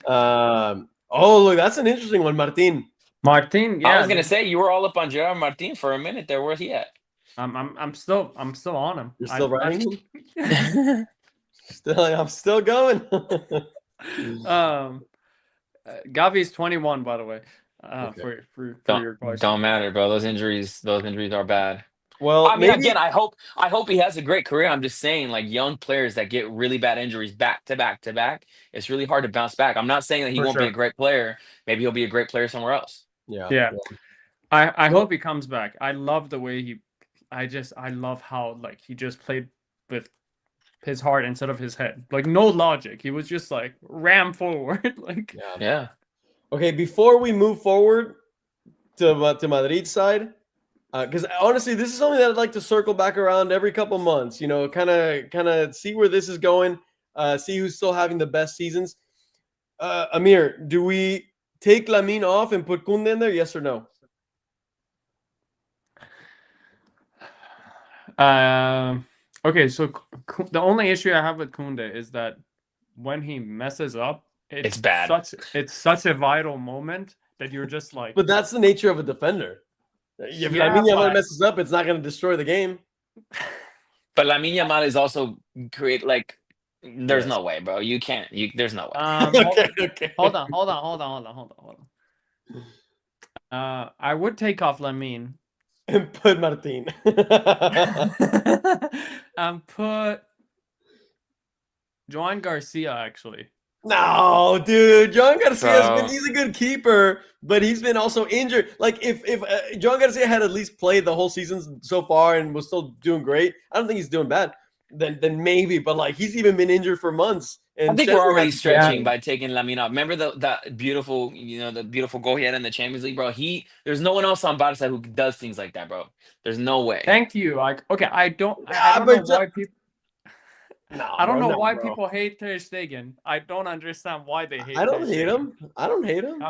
Oh, look, that's an interesting one, Martin. Martin, yeah. I was gonna say you were all up on Gerard Martin for a minute there. Where's he at? I'm still on him. You're still riding him? I'm still going. Gavi's 21, by the way. Okay. For your question. Don't matter, bro. Those injuries are bad. Well, I mean, maybe, again, I hope he has a great career. I'm just saying, like young players that get really bad injuries back to back to back, it's really hard to bounce back. I'm not saying that he For won't be sure. a great player. Maybe he'll be a great player somewhere else. Yeah. I hope he comes back. I love the way I love how like he just played with his heart instead of his head. Like no logic. He was just like ram forward. Like Yeah. Okay, before we move forward to Madrid's side, because honestly, this is something that I'd like to circle back around every couple months. You know, kind of see where this is going, see who's still having the best seasons. Amir, do we take Lamine off and put Cule in there? Yes or no? Okay, so the only issue I have with Kunde is that when he messes up, It's bad. It's such a vital moment that you're just like. But that's the nature of a defender. If Yeah, Lamine Yamal but- messes up, it's not going to destroy the game. But Lamine Yamal is also create like. There's Yes. no way, bro. You can't. There's no way. Okay. Hold on. I would take off Lamine And put Martin. and put Joan Garcia actually. No, dude. John Garcia, Bro. he's a good keeper, but he's been also injured. Like, if John Garcia had at least played the whole season so far and was still doing great, I don't think he's doing bad. Then maybe, but like he's even been injured for months. And I think Chesney we're already had to stretching play. by taking Lamine off. Remember that beautiful, the beautiful goal he had in the Champions League, bro. There's no one else on Barca who does things like that, bro. There's no way. Thank you. Like, okay, I don't Yeah, know but why people. No, I don't bro, know no, why bro. people hate Ter Stegen. I don't understand why they hate. I don't Ter hate Stegen. him. I don't hate him.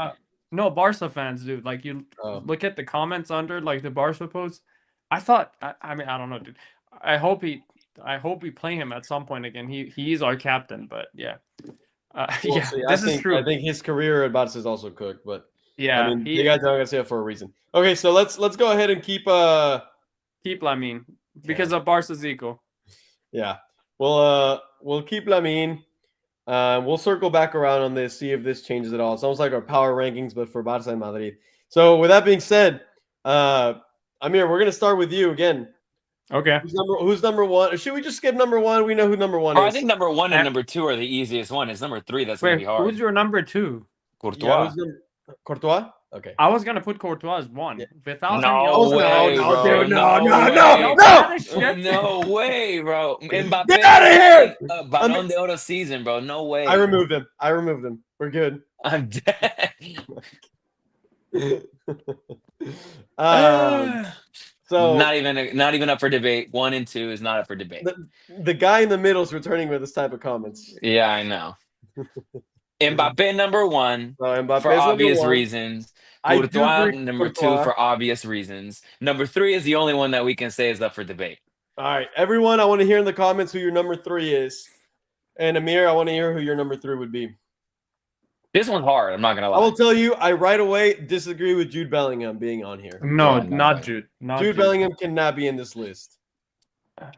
No, Barca fans do. Like you Oh. look at the comments under like the Barca post. I thought. I mean, I don't know, dude. I hope we play him at some point again. He is our captain, but yeah, We'll yeah. see. This is true. I think his career at Barca is also cooked, but Yeah, I mean, you guys don't gotta say it for a reason. Okay, so let's go ahead and keep Lamine because of Barca's ego. yeah. We'll keep Lamine. We'll circle back around on this, see if this changes at all. It's almost like our power rankings, but for Barca and Madrid. So with that being said, Amir, we're gonna start with you again. Okay. Who's number one? Or should we just skip number one? We know who number one is. I think number 1 and number 2 are the easiest one. It's number 3 that's gonna Wait, be hard. who's your number 2? Courtois. Yeah, Courtois? Okay. I was gonna put Courtois as 1 Yeah. without No any Oh, way, no, bro. dude, no, way. no. No way, bro. Mbappe Get outta here! Ballon d'Oro season, bro. No way. I removed him. We're good. I'm dead. So not even up for debate. 1 and 2 is not up for debate. the guy in the middle is returning with this type of comments. Yeah, I know. Mbappe number 1 So Mbappe's for number obvious 1. reasons. I do Courtois agree with number 2 Courtois. for obvious reasons. Number 3 is the only one that we can say is up for debate. All right, everyone, I want to hear in the comments who your number 3 is. And Amir, I want to hear who your number 3 would be. This one's hard. I'm not gonna lie. I will tell you, I right away disagree with Jude Bellingham being on here. No, Yeah, no not way. Jude. Not Jude Jude. Bellingham cannot be in this list.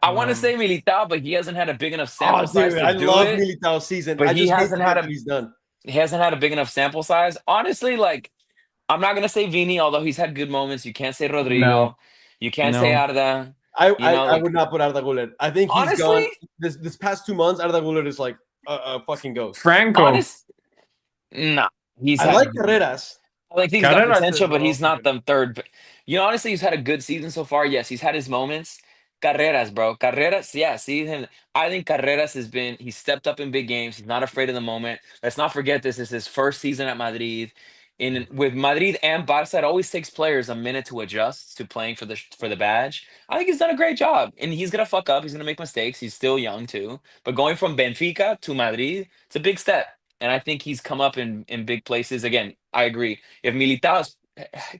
I want to say Militao, but he hasn't had a big enough sample size to I do love it. Militao's season. But I he just hate hasn't the had fact a- that he's done. He hasn't had a big enough sample size. Honestly, like I'm not gonna say Vini, although he's had good moments. You can't say Rodrygo. No. You can't say No. Arda. I like- would not put Arda Güler. I think he's Honestly? gone. This past 2 months, Arda Güler is like a fucking ghost. Franco. Nah. He's I had, like Carreras. Like he's got Carreras potential, is but he's not also the third. Honestly, he's had a good season so far. Yes, he's had his moments. Carreras, bro. Carreras, yeah, see him. I think Carreras he's stepped up in big games. He's not afraid of the moment. Let's not forget this is his first season at Madrid. With Madrid and Barça, it always takes players a minute to adjust to playing for the badge. I think he's done a great job. And he's gonna fuck up, he's gonna make mistakes. He's still young too. But going from Benfica to Madrid, it's a big step. And I think he's come up in big places. Again, I agree. If Militao's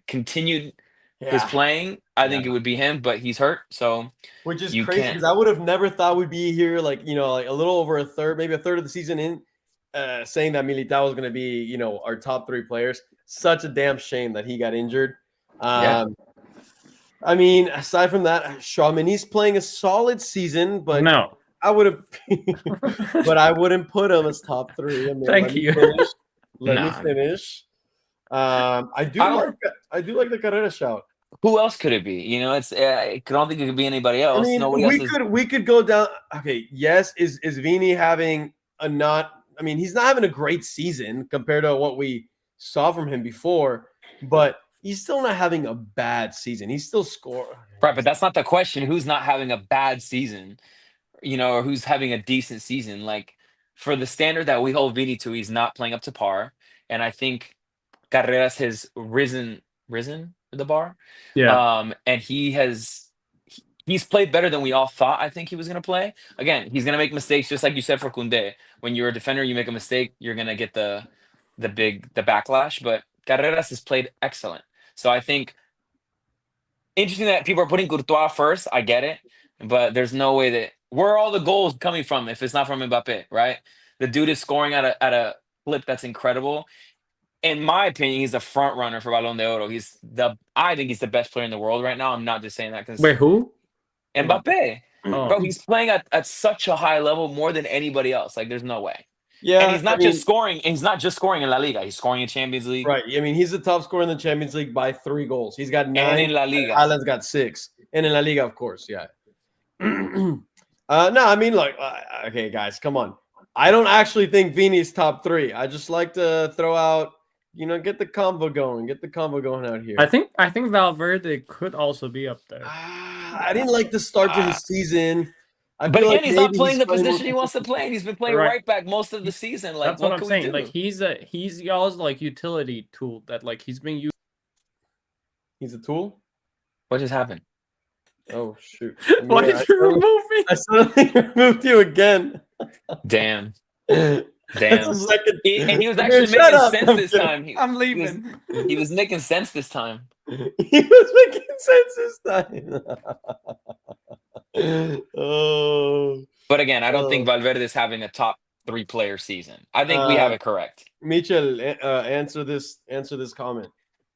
continued his playing, I think it would be him, but he's hurt, so Which is you crazy can't- because I would have never thought we'd be here, like like a little over a third, maybe a third of the season in, saying that Militao was going to be, our top 3 players. Such a damn shame that he got injured. Yeah. I mean, aside from that, Tchouaméni's playing a solid season, but No. I would have, but I wouldn't put him as top 3. I mean, Thank you. Let me Nah. finish. I do like the Carrera shout. Who else could it be? It's I don't think it could be anybody I else. mean, Nobody else is. we could go down. Okay, yes, is Vini having a not? I mean, he's not having a great season compared to what we saw from him before, but he's still not having a bad season. He's still scoring. Right, but that's not the question. Who's not having a bad season? Or who's having a decent season? Like for the standard that we hold Vini to, he's not playing up to par. And I think Carreras has risen the bar. Yeah. And he's played better than we all thought. I think he was gonna play. Again, he's gonna make mistakes, just like you said for Koundé. When you're a defender, you make a mistake, you're gonna get the backlash. But Carreras has played excellent. So I think interesting that people are putting Courtois first. I get it, but there's no way that where are all the goals coming from if it's not from Mbappe, right? The dude is scoring at a clip that's incredible. In my opinion, he's a front runner for Ballon d'Oro. I think he's the best player in the world right now. I'm not just saying that because Wait, who? Mbappe, Oh. bro, he's playing at such a high level more than anybody else. Like, there's no way. Yeah, And he's not just scoring. And he's not just scoring in La Liga. He's scoring in Champions League. right. I mean, he's the top scorer in the Champions League by 3 goals. He's got 9. And in La Liga. Haaland's got 6, and in La Liga, of course, yeah. No, I mean, like, okay, guys, come on. I don't actually think Vini's top 3. I just like to throw out, get the combo going, out here. I think Valverde could also be up there. I didn't like the start to his season. I But feel again, like he's not maybe playing the playing position more- he wants to play. And he's been playing Right. right back most of the season. Like, That's what I'm can saying. we do? Like he's y'all's like utility tool that like he's being used. He's a tool? What just happened? Oh, shoot. Why Yeah, did you remove me? I suddenly removed you again. Damn. That's Damn. the second. And he was Amir, actually shut making up. sense I'm this kidding. time. I'm He leaving. was making sense this time. He was making sense this time. Oh, But again, I don't think Oh. Valverde is having a top 3 player season. I think we have it correct. Michel, answer this comment.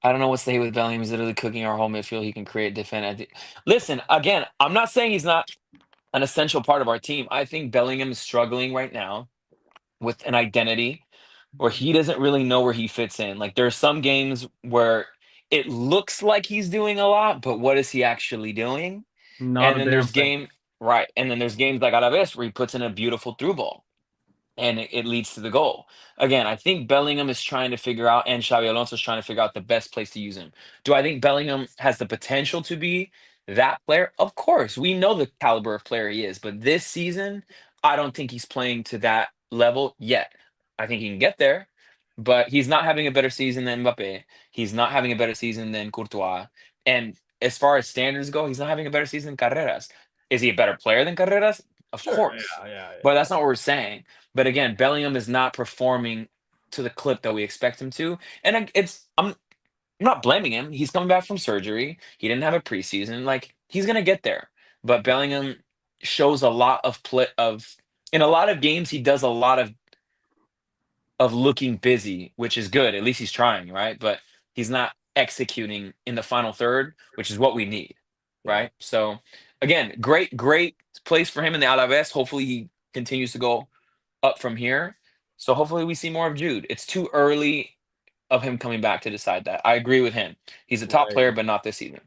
I don't know what to say with Bellingham. He's literally cooking our whole midfield. He can create, defend. Listen, again, I'm not saying he's not an essential part of our team. I think Bellingham is struggling right now with an identity where he doesn't really know where he fits in. Like there are some games where it looks like he's doing a lot, but what is he actually doing? Not And then a there's damn thing. and then there's games like Alavés where he puts in a beautiful through ball and it leads to the goal. Again, I think Bellingham is trying to figure out, and Xabi Alonso is trying to figure out the best place to use him. Do I think Bellingham has the potential to be that player? Of course, we know the caliber of player he is, but this season, I don't think he's playing to that level yet. I think he can get there, but he's not having a better season than Mbappe. He's not having a better season than Courtois. And as far as standards go, he's not having a better season than Carreras. Is he a better player than Carreras? Of Sure. course. Yeah. But that's not what we're saying. But again, Bellingham is not performing to the clip that we expect him to. And I'm not blaming him. He's coming back from surgery. He didn't have a preseason. Like, he's gonna get there. But Bellingham shows a lot of in a lot of games he does a lot of looking busy, which is good. At least he's trying, right? But he's not executing in the final third, which is what we need, right? So again, great place for him in the Alavés. Hopefully he continues to go up from here. So hopefully we see more of Jude. It's too early of him coming back to decide that. I agree with him. He's a top player, but not this season.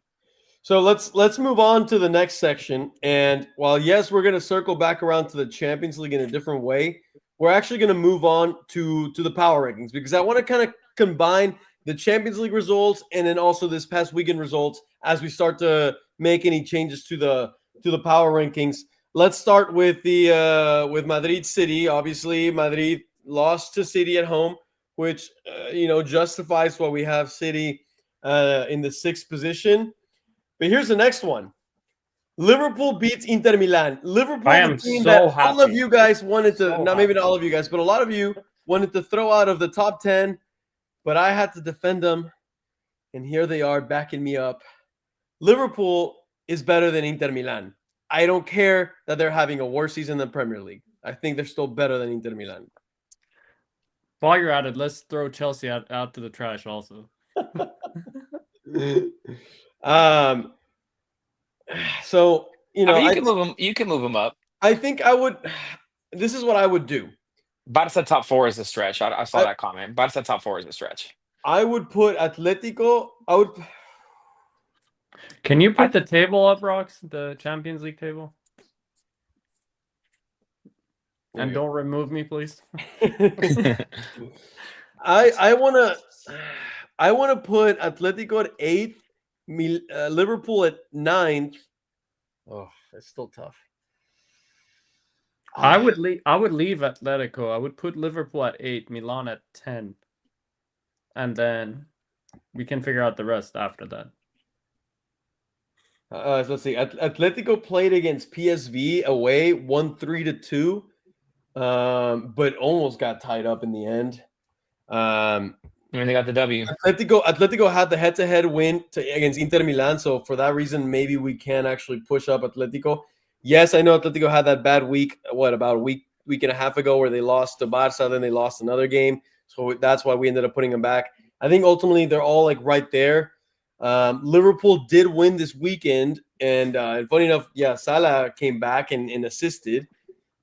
So let's move on to the next section. And while yes, we're going to circle back around to the Champions League in a different way, we're actually going to move on to the power rankings, because I want to kind of combine the Champions League results and then also this past weekend results as we start to make any changes to the power rankings. Let's start with with Madrid City. Obviously, Madrid lost to City at home, which justifies why we have City in the 6th position. But here's the next one. Liverpool beats Inter Milan. Liverpool, I am the team so that happy. all of you guys wanted to, So not maybe happy. not all of you guys, but a lot of you wanted to throw out of the top 10, but I had to defend them, and here they are backing me up. Liverpool is better than Inter Milan. I don't care that they're having a worse season than Premier League. I think they're still better than Inter Milan. While you're at it, let's throw Chelsea out to the trash also. So, I mean, you can move him up. I think I would. This is what I would do. Barça top 4 is a stretch. I saw that comment. Barça top 4 is a stretch. I would put Atletico. Can you put the table up, Rox? The Champions League table? And don't remove me, please. I want to put Atletico at 8th, Liverpool at 9th. Oh, that's still tough. I would leave Atletico. I would put Liverpool at 8, Milan at 10. And then we can figure out the rest after that. So let's see. Atletico played against PSV away, won 3-2, but almost got tied up in the end. And they got the W. Atletico had the head-to-head win against Inter Milan, so for that reason, maybe we can actually push up Atletico. Yes, I know Atletico had that bad week. About a week and a half ago, where they lost to Barça, then they lost another game. So that's why we ended up putting them back. I think ultimately they're all like right there. Liverpool did win this weekend, and funny enough, Salah came back and assisted.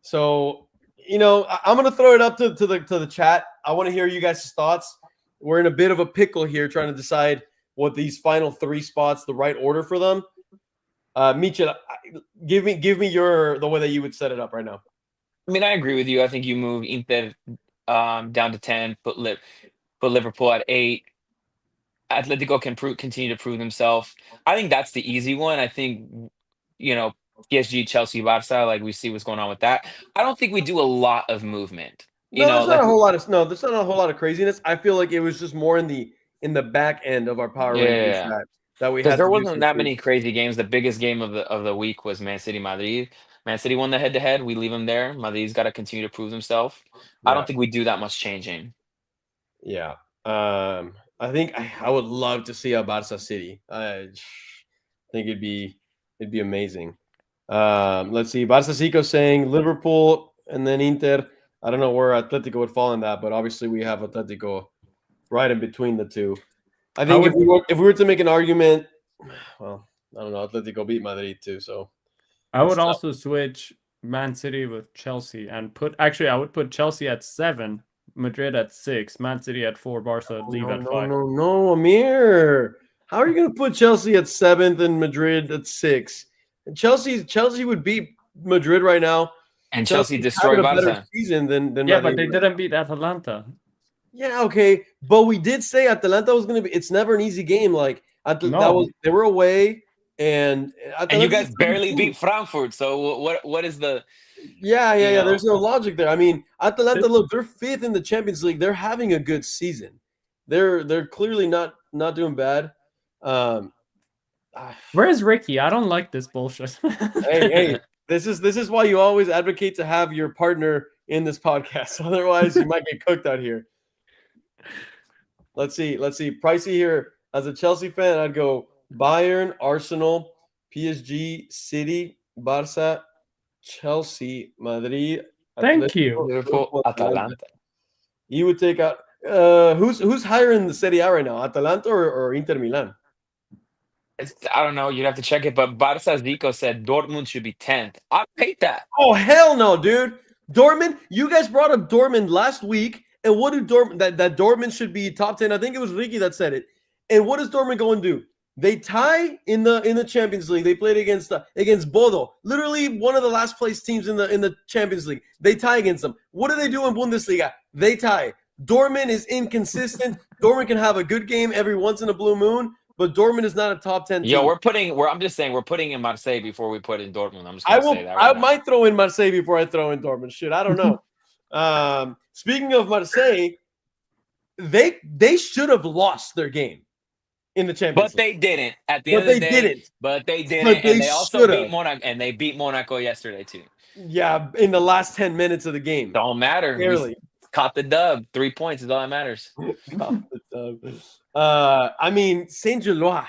So I'm gonna throw it up to the chat. I want to hear you guys' thoughts. We're in a bit of a pickle here, trying to decide what these final 3 spots, the right order for them. Michel, give me the way that you would set it up right now. I mean, I agree with you. I think you move Inter down to 10, put Liverpool at 8. Atletico can continue to prove themselves. I think that's the easy one. I think, PSG, Chelsea, Barça, like we see what's going on with that. I don't think we do a lot of movement. There's not a whole lot of craziness. I feel like it was just more in the back end of our power rankings that we had. Because there wasn't that many crazy games. The biggest game of the week was Man City Madrid. Man City won the head-to-head. We leave them there. Madrid's got to continue to prove themselves. I don't think we do that much changing. Yeah. I think I would love to see a Barça City. I think it'd be amazing. Let's see. Barça Cico saying Liverpool and then Inter. I don't know where Atletico would fall in that, but obviously we have Atletico right in between the two. I think if we were to make an argument, well, I don't know. Atletico beat Madrid too, so I would also switch Man City with Chelsea and I would put Chelsea at 7, Madrid at 6, Man City at 4, Barca leave at 5. No, Amir. How are you going to put Chelsea at 7th and Madrid at 6? And Chelsea would beat Madrid right now. And Chelsea destroyed Barca. Season than Madrid. But they didn't beat Atalanta. Yeah, okay, but we did say Atalanta was going to be. It's never an easy game. Like they were away, and And you guys barely beat Frankfurt. So what is the? Yeah. you know? There's no logic there. I mean, Atalanta, look, they're 5th in the Champions League. They're having a good season. They're clearly not doing bad. Where is Ricky? I don't like this bullshit. Hey, this is why you always advocate to have your partner in this podcast. Otherwise, you might get cooked out here. Let's see. Pricey here. As a Chelsea fan, I'd go Bayern, Arsenal, PSG, City, Barça, Chelsea, Madrid. Thank you. Liverpool, Atalanta. You would take out who's higher in the Serie A right now, Atalanta or Inter Milan? I don't know. You'd have to check it. But Barça Zico said Dortmund should be 10th. I hate that. Oh hell no, dude! Dortmund. You guys brought up Dortmund last week, and what do Dortmund that Dortmund should be top 10? I think it was Ricky that said it. And what does Dortmund go and do? They tie in the Champions League. They played against Bodo, literally one of the last place teams in the Champions League. They tie against them. What do they do in Bundesliga? They tie. Dortmund is inconsistent. Dortmund can have a good game every once in a blue moon, but Dortmund is not a top 10 team. Yo, I'm just saying we're putting in Marseille before we put in Dortmund. I'm just gonna say that. I might throw in Marseille before I throw in Dortmund. Shit, I don't know. Speaking of Marseille, they should have lost their game in the Champions League. They didn't. At the end of the day, but they didn't. And they also beat Monaco, and they beat Monaco yesterday too. Yeah, in the last 10 minutes of the game. Don't matter. Barely. Caught the dub. 3 points is all that matters. I mean, Saint-Gilloise,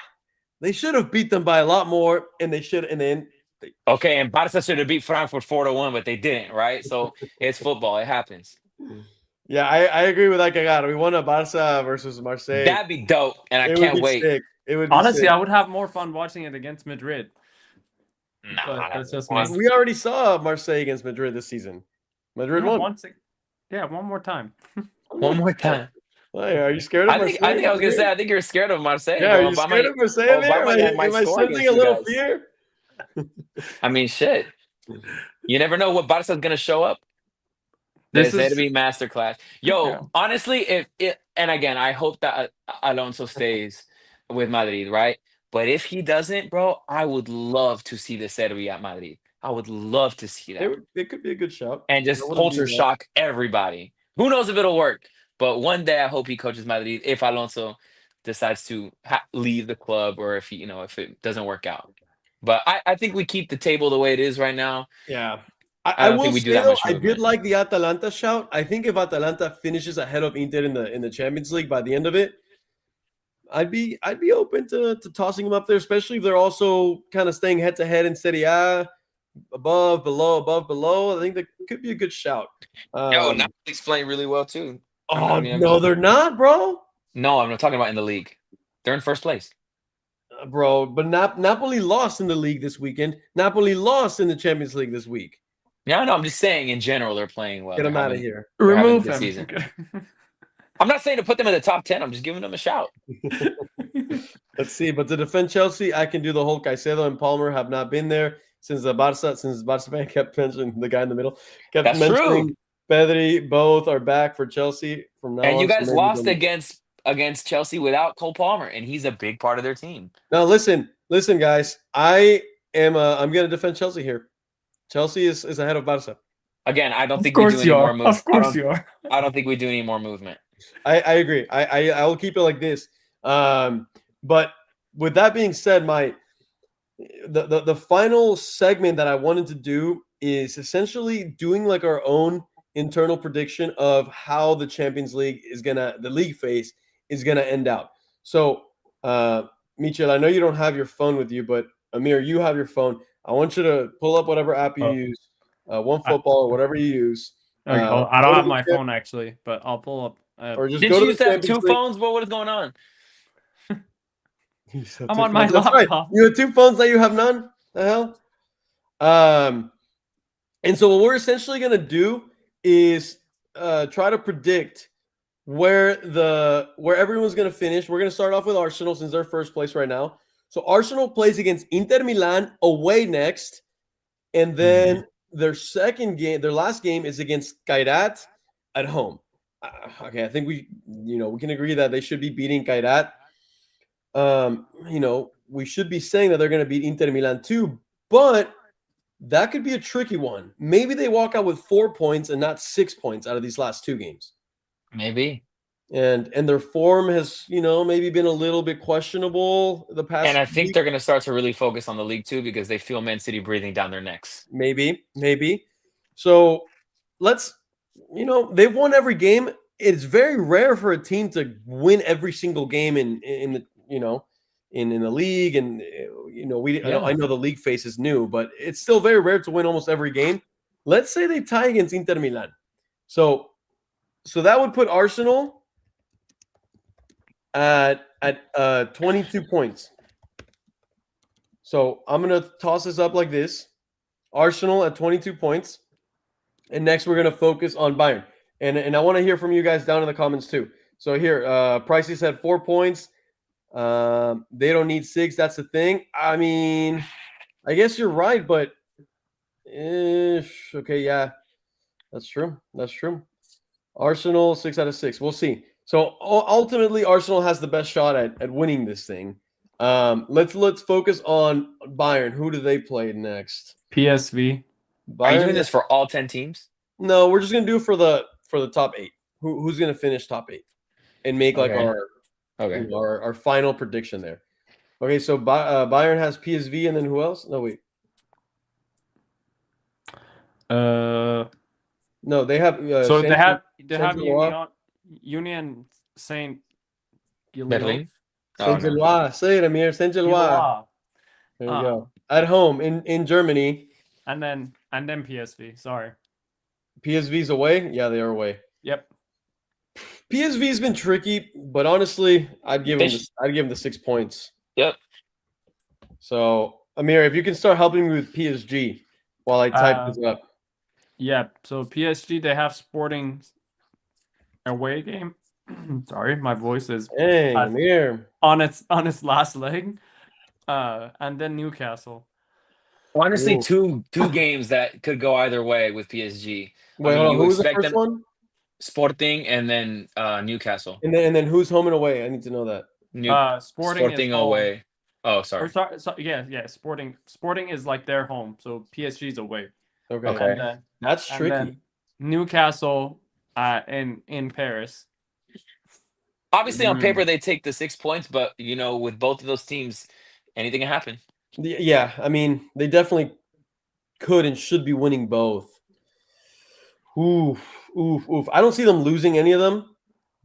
they should have beat them by a lot more, and they should. And then okay, and Barca should have beat Frankfurt 4-1, but they didn't, right? So it's football. It happens. Yeah, I agree with that guy. We won a Barca versus Marseille. That'd be dope, and I can't wait. Sick. It would be honestly, sick. I would have more fun watching it against Madrid. Nah, that's just me. We already saw Marseille against Madrid this season. Madrid won. One more time. One more time. Hey, are you scared of Marseille? I think I was gonna say I think you're scared of Marseille. Yeah, bro. are you scared of Marseille? Am I sensing a little fear? I mean, shit. You never know what Barca's gonna show up. This is to be masterclass. Yo, yeah. Honestly, and again, I hope that Alonso stays with Madrid, right? But if he doesn't, bro, I would love to see the Serie at Madrid. I would love to see that. It could be a good shout. And just culture shock everybody. Who knows if it'll work? But one day I hope he coaches Madrid if Alonso decides to leave the club or if if it doesn't work out. But I think we keep the table the way it is right now. Yeah. I will say, though, I did like the Atalanta shout. I think if Atalanta finishes ahead of Inter in the Champions League by the end of it, I'd be open to tossing them up there, especially if they're also kind of staying head to head in Serie A, above, below. I think that could be a good shout. Napoli's playing really well too. Oh no, they're not, bro. No, I'm not talking about in the league. They're in first place. Bro, but Napoli lost in the league this weekend. Napoli lost in the Champions League this week. Yeah, no, I'm just saying in general they're playing well. Get them out of here. Remove them. Season. I'm not saying to put them in the top 10. I'm just giving them a shout. Let's see. But to defend Chelsea, I can do the whole Caicedo and Palmer have not been there since Barca fan kept mentioning the guy in the middle. That's true. Pedri, both are back for Chelsea from now on. And you guys lost against Chelsea without Cole Palmer, and he's a big part of their team. Now listen, guys. I'm gonna defend Chelsea here. Chelsea is ahead of Barca. Again, I don't think we do any more movement. Of course you are. I don't think we do any more movement. I agree. I will keep it like this. But with that being said, the final segment that I wanted to do is essentially doing like our own internal prediction of how the Champions League the league phase is gonna end out. So, Michel, I know you don't have your phone with you, but Amir, you have your phone. I want you to pull up whatever app you use, OneFootball or whatever you use. I don't have my phone actually, but I'll pull up. Or just Didn't go you to have two phones? What is going on? I'm on my laptop. Right. You have two phones that you have none? The hell? And so what we're essentially gonna do is try to predict where everyone's gonna finish. We're gonna start off with Arsenal since they're first place right now. So Arsenal plays against Inter Milan away next, and then their last game is against Kairat at home. Okay, I think we can agree that they should be beating Kairat. we should be saying that they're going to beat Inter Milan too, but that could be a tricky one. Maybe they walk out with 4 points and not 6 points out of these last 2 games. Maybe. And their form has, maybe been a little bit questionable the past. And I think week. they're going to start to really focus on the league too because they feel Man City breathing down their necks. Maybe. So let's, they've won every game. It's very rare for a team to win every single game in the, in the league. And, I know the league phase is new, but it's still very rare to win almost every game. Let's say they tie against Inter Milan. So that would put Arsenal at 22 points. So I'm going to toss this up like this. Arsenal at 22 points. And next we're going to focus on Bayern. And I want to hear from you guys down in the comments too. So here, Pricey said 4 points. They don't need 6. That's the thing. I mean, I guess you're right, but okay, yeah. That's true. Arsenal 6 out of 6. We'll see. So ultimately, Arsenal has the best shot at winning this thing. Let's focus on Bayern. Who do they play next? PSV. Bayern, Are you doing this for all 10 teams? No, we're just gonna do it for the top 8. Who's gonna finish top 8 and make like our final prediction there. Okay, so Bayern has PSV, and then who else? No, wait. No, they have. So they have Saint-Gilloise. Union Saint Berlin. Saint-Gilloise. Say it, Amir. Saint-Gilloise. There you go. At home in Germany. And then PSV. Sorry. PSV's away? Yeah, they are away. Yep. PSV's been tricky, but honestly, I'd give them the 6 points. Yep. So, Amir, if you can start helping me with PSG while I type this up. Yeah. So PSG, they have Sporting away game. Sorry, my voice is Amir. on its last leg. And then Newcastle. Honestly, two games that could go either way with PSG. Wait, hold on. Who was the first one? Sporting and then Newcastle. And then who's home and away? I need to know that. Sporting away. Oh, sorry. Yeah. Sporting is like their home, so PSG's away. Okay. That's tricky. And then Newcastle in Paris. Obviously, on paper they take the 6 points, but with both of those teams, anything can happen. Yeah, I mean, they definitely could and should be winning both. Oof. I don't see them losing any of them,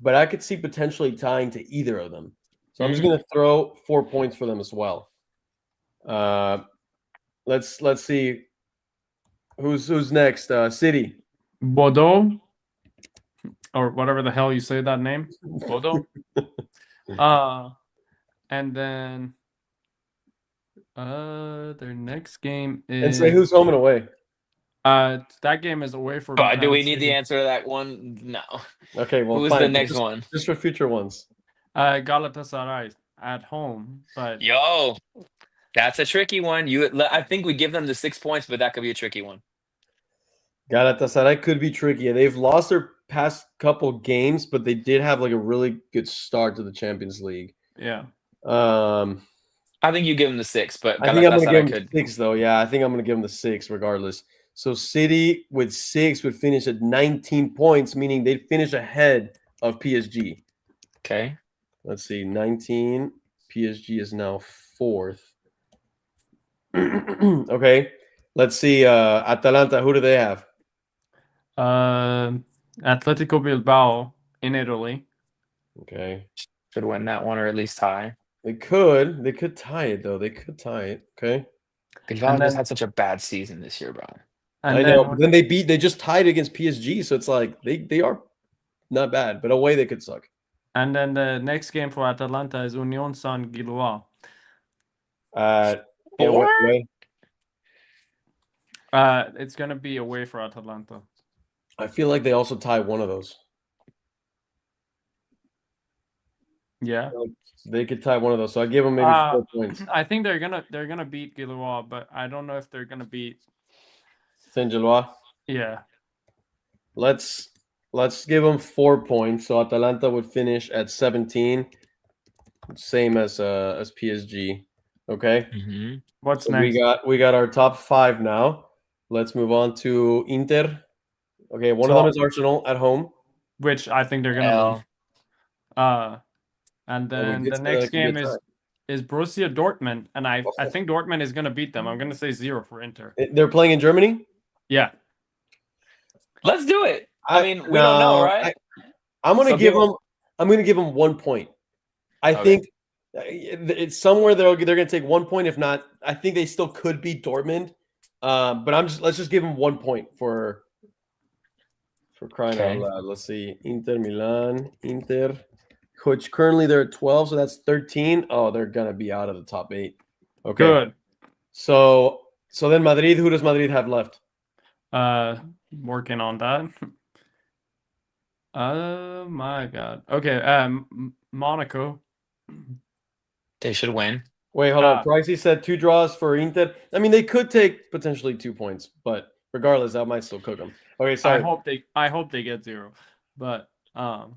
but I could see potentially tying to either of them. So I'm just going to throw 4 points for them as well. Let's see who's next. City. Bordeaux, or whatever the hell you say that name. Bordeaux. And then their next game is. And say who's home and away. That game is away for. Do we need the answer to that one? No. Okay, well, who's the next one? Just for future ones. Galatasaray at home, but that's a tricky one. I think we give them the 6 points, but that could be a tricky one. Galatasaray could be tricky. They've lost their past couple games, but they did have like a really good start to the Champions League. Yeah. I think you give them the 6, but I think I'm going to give them 6, though. Yeah, I think I'm going to give them the 6 regardless. So City with 6 would finish at 19 points, meaning they'd finish ahead of PSG. Okay. Let's see. 19. PSG is now 4th. Okay. Let's see. Atalanta, who do they have? Atletico Bilbao in Italy. Okay. Should win that one or at least tie. They could tie it, though. They could tie it. Okay. Bilbao just had such a bad season this year, bro. I know. But then they just tied against PSG, so it's like they are not bad, but away they could suck. And then the next game for Atalanta is Union Saint-Gilloise. It's gonna be away for Atalanta. I feel like they also tie one of those. Yeah, they could tie one of those. So I give them maybe 4 points. I think they're gonna beat Gilloise, but I don't know if they're gonna beat Saint-Gilloise. Yeah. Let's give them 4 points. So Atalanta would finish at 17, same as PSG. Okay. Mhm. What's So next? we got our top 5 now. Let's move on to Inter. Okay, one of So- them is Arsenal at home. Which I think they're gonna lose. L. And Oh, we then did the say next that could be a game tie. is Borussia Dortmund, and I Oh. think Dortmund is gonna beat them. I'm gonna say 0 for Inter. They're playing in Germany? Yeah. Let's do it. I mean, we don't know, right? I'm going to Some give people- them 1 point. I Okay. think it's somewhere they're going to take 1 point. If not, I think they still could beat Dortmund. But let's just give them 1 point for crying out Okay. loud. Let's see. Inter Milan, which currently they're at 12, so that's 13. Oh, they're going to be out of the top 8. Okay. Good. So then Madrid, who does Madrid have left? Working on that. Oh my God. Okay. Monaco. They should win. Wait, hold on. Pricey said 2 draws for Inter. I mean, they could take potentially 2 points, but regardless, that might still cook them. Okay, sorry. I hope they get 0. But and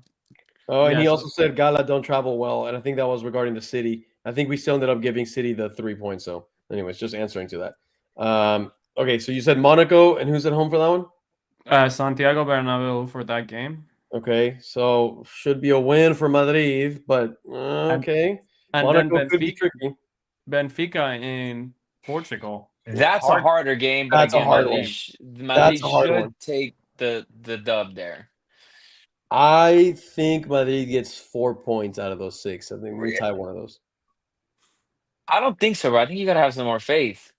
yeah, he so- also said Gala don't travel well, and I think that was regarding the City. I think we still ended up giving City the 3 points. So, anyways, just answering to that. Okay, so you said Monaco, and who's at home for that one? Santiago Bernabeu for that game. Okay, so should be a win for Madrid, but okay. And Monaco then could be tricky. Benfica in Portugal. That's a harder game, but That's a again, hard Madrid, one. Madrid That's a hard should one. take the dub there. I think Madrid gets 4 points out of those 6. I think we tie one of those. I don't think so, bro. I think you gotta have some more faith.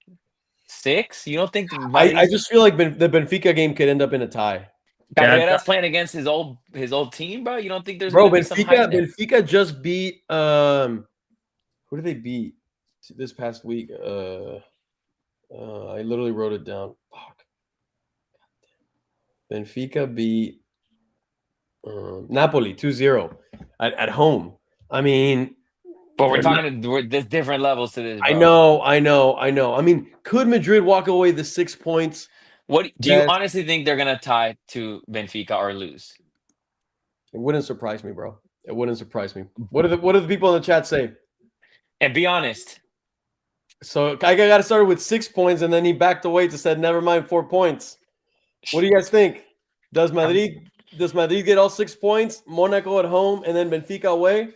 6? You don't think I just feel like the Benfica game could end up in a tie. Carreras playing against his old team, bro? You don't think there's Bro, gonna be some hype there? Benfica just beat who did they beat this past week? I literally wrote it down. Fuck. Benfica beat Napoli 2-0 at home. I mean, But there's different levels to this, bro. I know. I mean, could Madrid walk away the 6 points? What do you honestly think they're gonna tie to Benfica or lose? It wouldn't surprise me, bro. It wouldn't surprise me. What do the people in the chat say? And be honest. So I got started with 6 points, and then he backed away to said, "Never mind, 4 points." What do you guys think? Does Madrid get all 6 points? Monaco at home, and then Benfica away?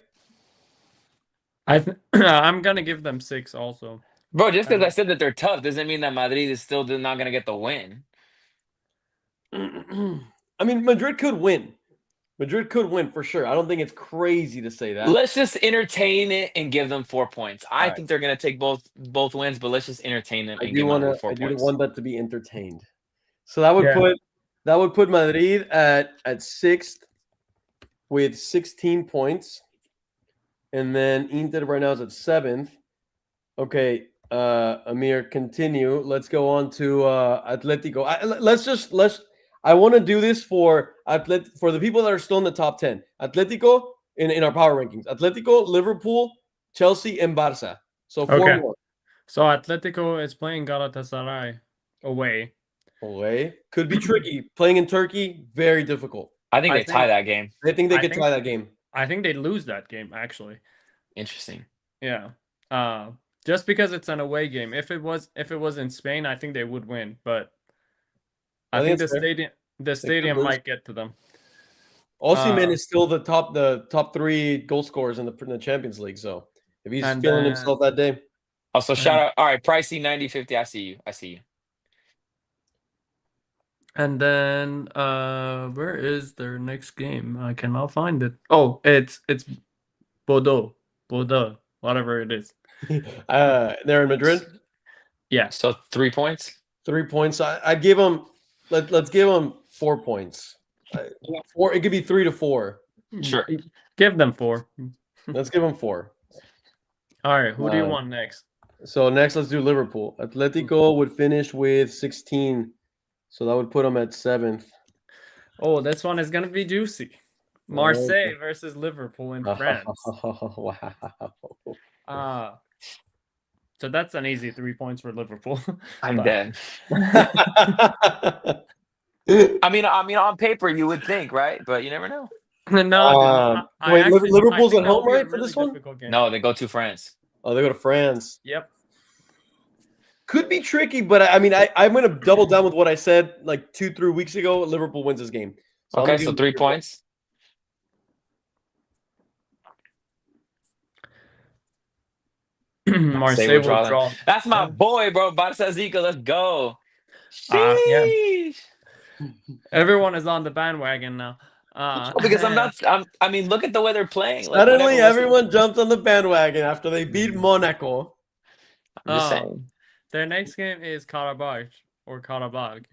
I'm gonna give them 6 also. Bro, just because I said that they're tough doesn't mean that Madrid is still not gonna get the win. I mean, Madrid could win. Madrid could win for sure. I don't think it's crazy to say that. Let's just entertain it and give them 4 points. I think they're gonna take both wins, but let's just entertain them and give them 4 points. I do want that to be entertained. So that would put Madrid at 6th with 16 points, and then Inter right now is at 7th. Okay, Amir, continue. Let's go on to Atletico. I want to do this for the people that are still in the top 10. Atletico in our power rankings. Atletico, Liverpool, Chelsea, and Barça. So 4 more. So Atletico is playing Galatasaray away. Could be tricky. Playing in Turkey, very difficult. I think they tie that game. I think they could tie that game. I think they lose that game, actually. Interesting. Yeah. Just because it's an away game. If it was in Spain, I think they would win. But I think the stadium might get to them. Osimhen is still the top 3 goal scorers in the Champions League. So if he's feeling himself that day. Also, shout out. All right, Pricey 90-50. I see you. And then where is their next game? I cannot find it. Oh, it's Bordeaux, whatever it is. They're in Madrid. Yeah. So 3 points. 3 points. I'd give them. Let's give them 4 points. 4. It could be 3 to 4. Sure. Give them 4. Let's give them 4. All right. Who do you want next? So next, let's do Liverpool. Atletico would finish with 16. So that would put them at 7th. Oh, this one is gonna be juicy. Marseille versus Liverpool in France. Wow. So that's an easy 3 points for Liverpool. I'm dead. I mean, on paper you would think, right? But you never know. No, wait, Liverpool's at home, right, for this one? No, they go to France. Oh, they go to France. Yep. Could be tricky, but I mean, I'm going to double down with what I said like 2-3 weeks ago. Liverpool wins this game. So I'm Okay, gonna give so them 3 points. Marseille will draw. That's my boy, bro. Barça Zico, let's go. Yeah. Sheesh. Everyone is on the bandwagon now. Because I mean, look at the way they're playing. Like, Suddenly, whenever everyone jumped on the bandwagon after they beat Monaco. I'm just saying. Their next game is Karabakh or Karabakh.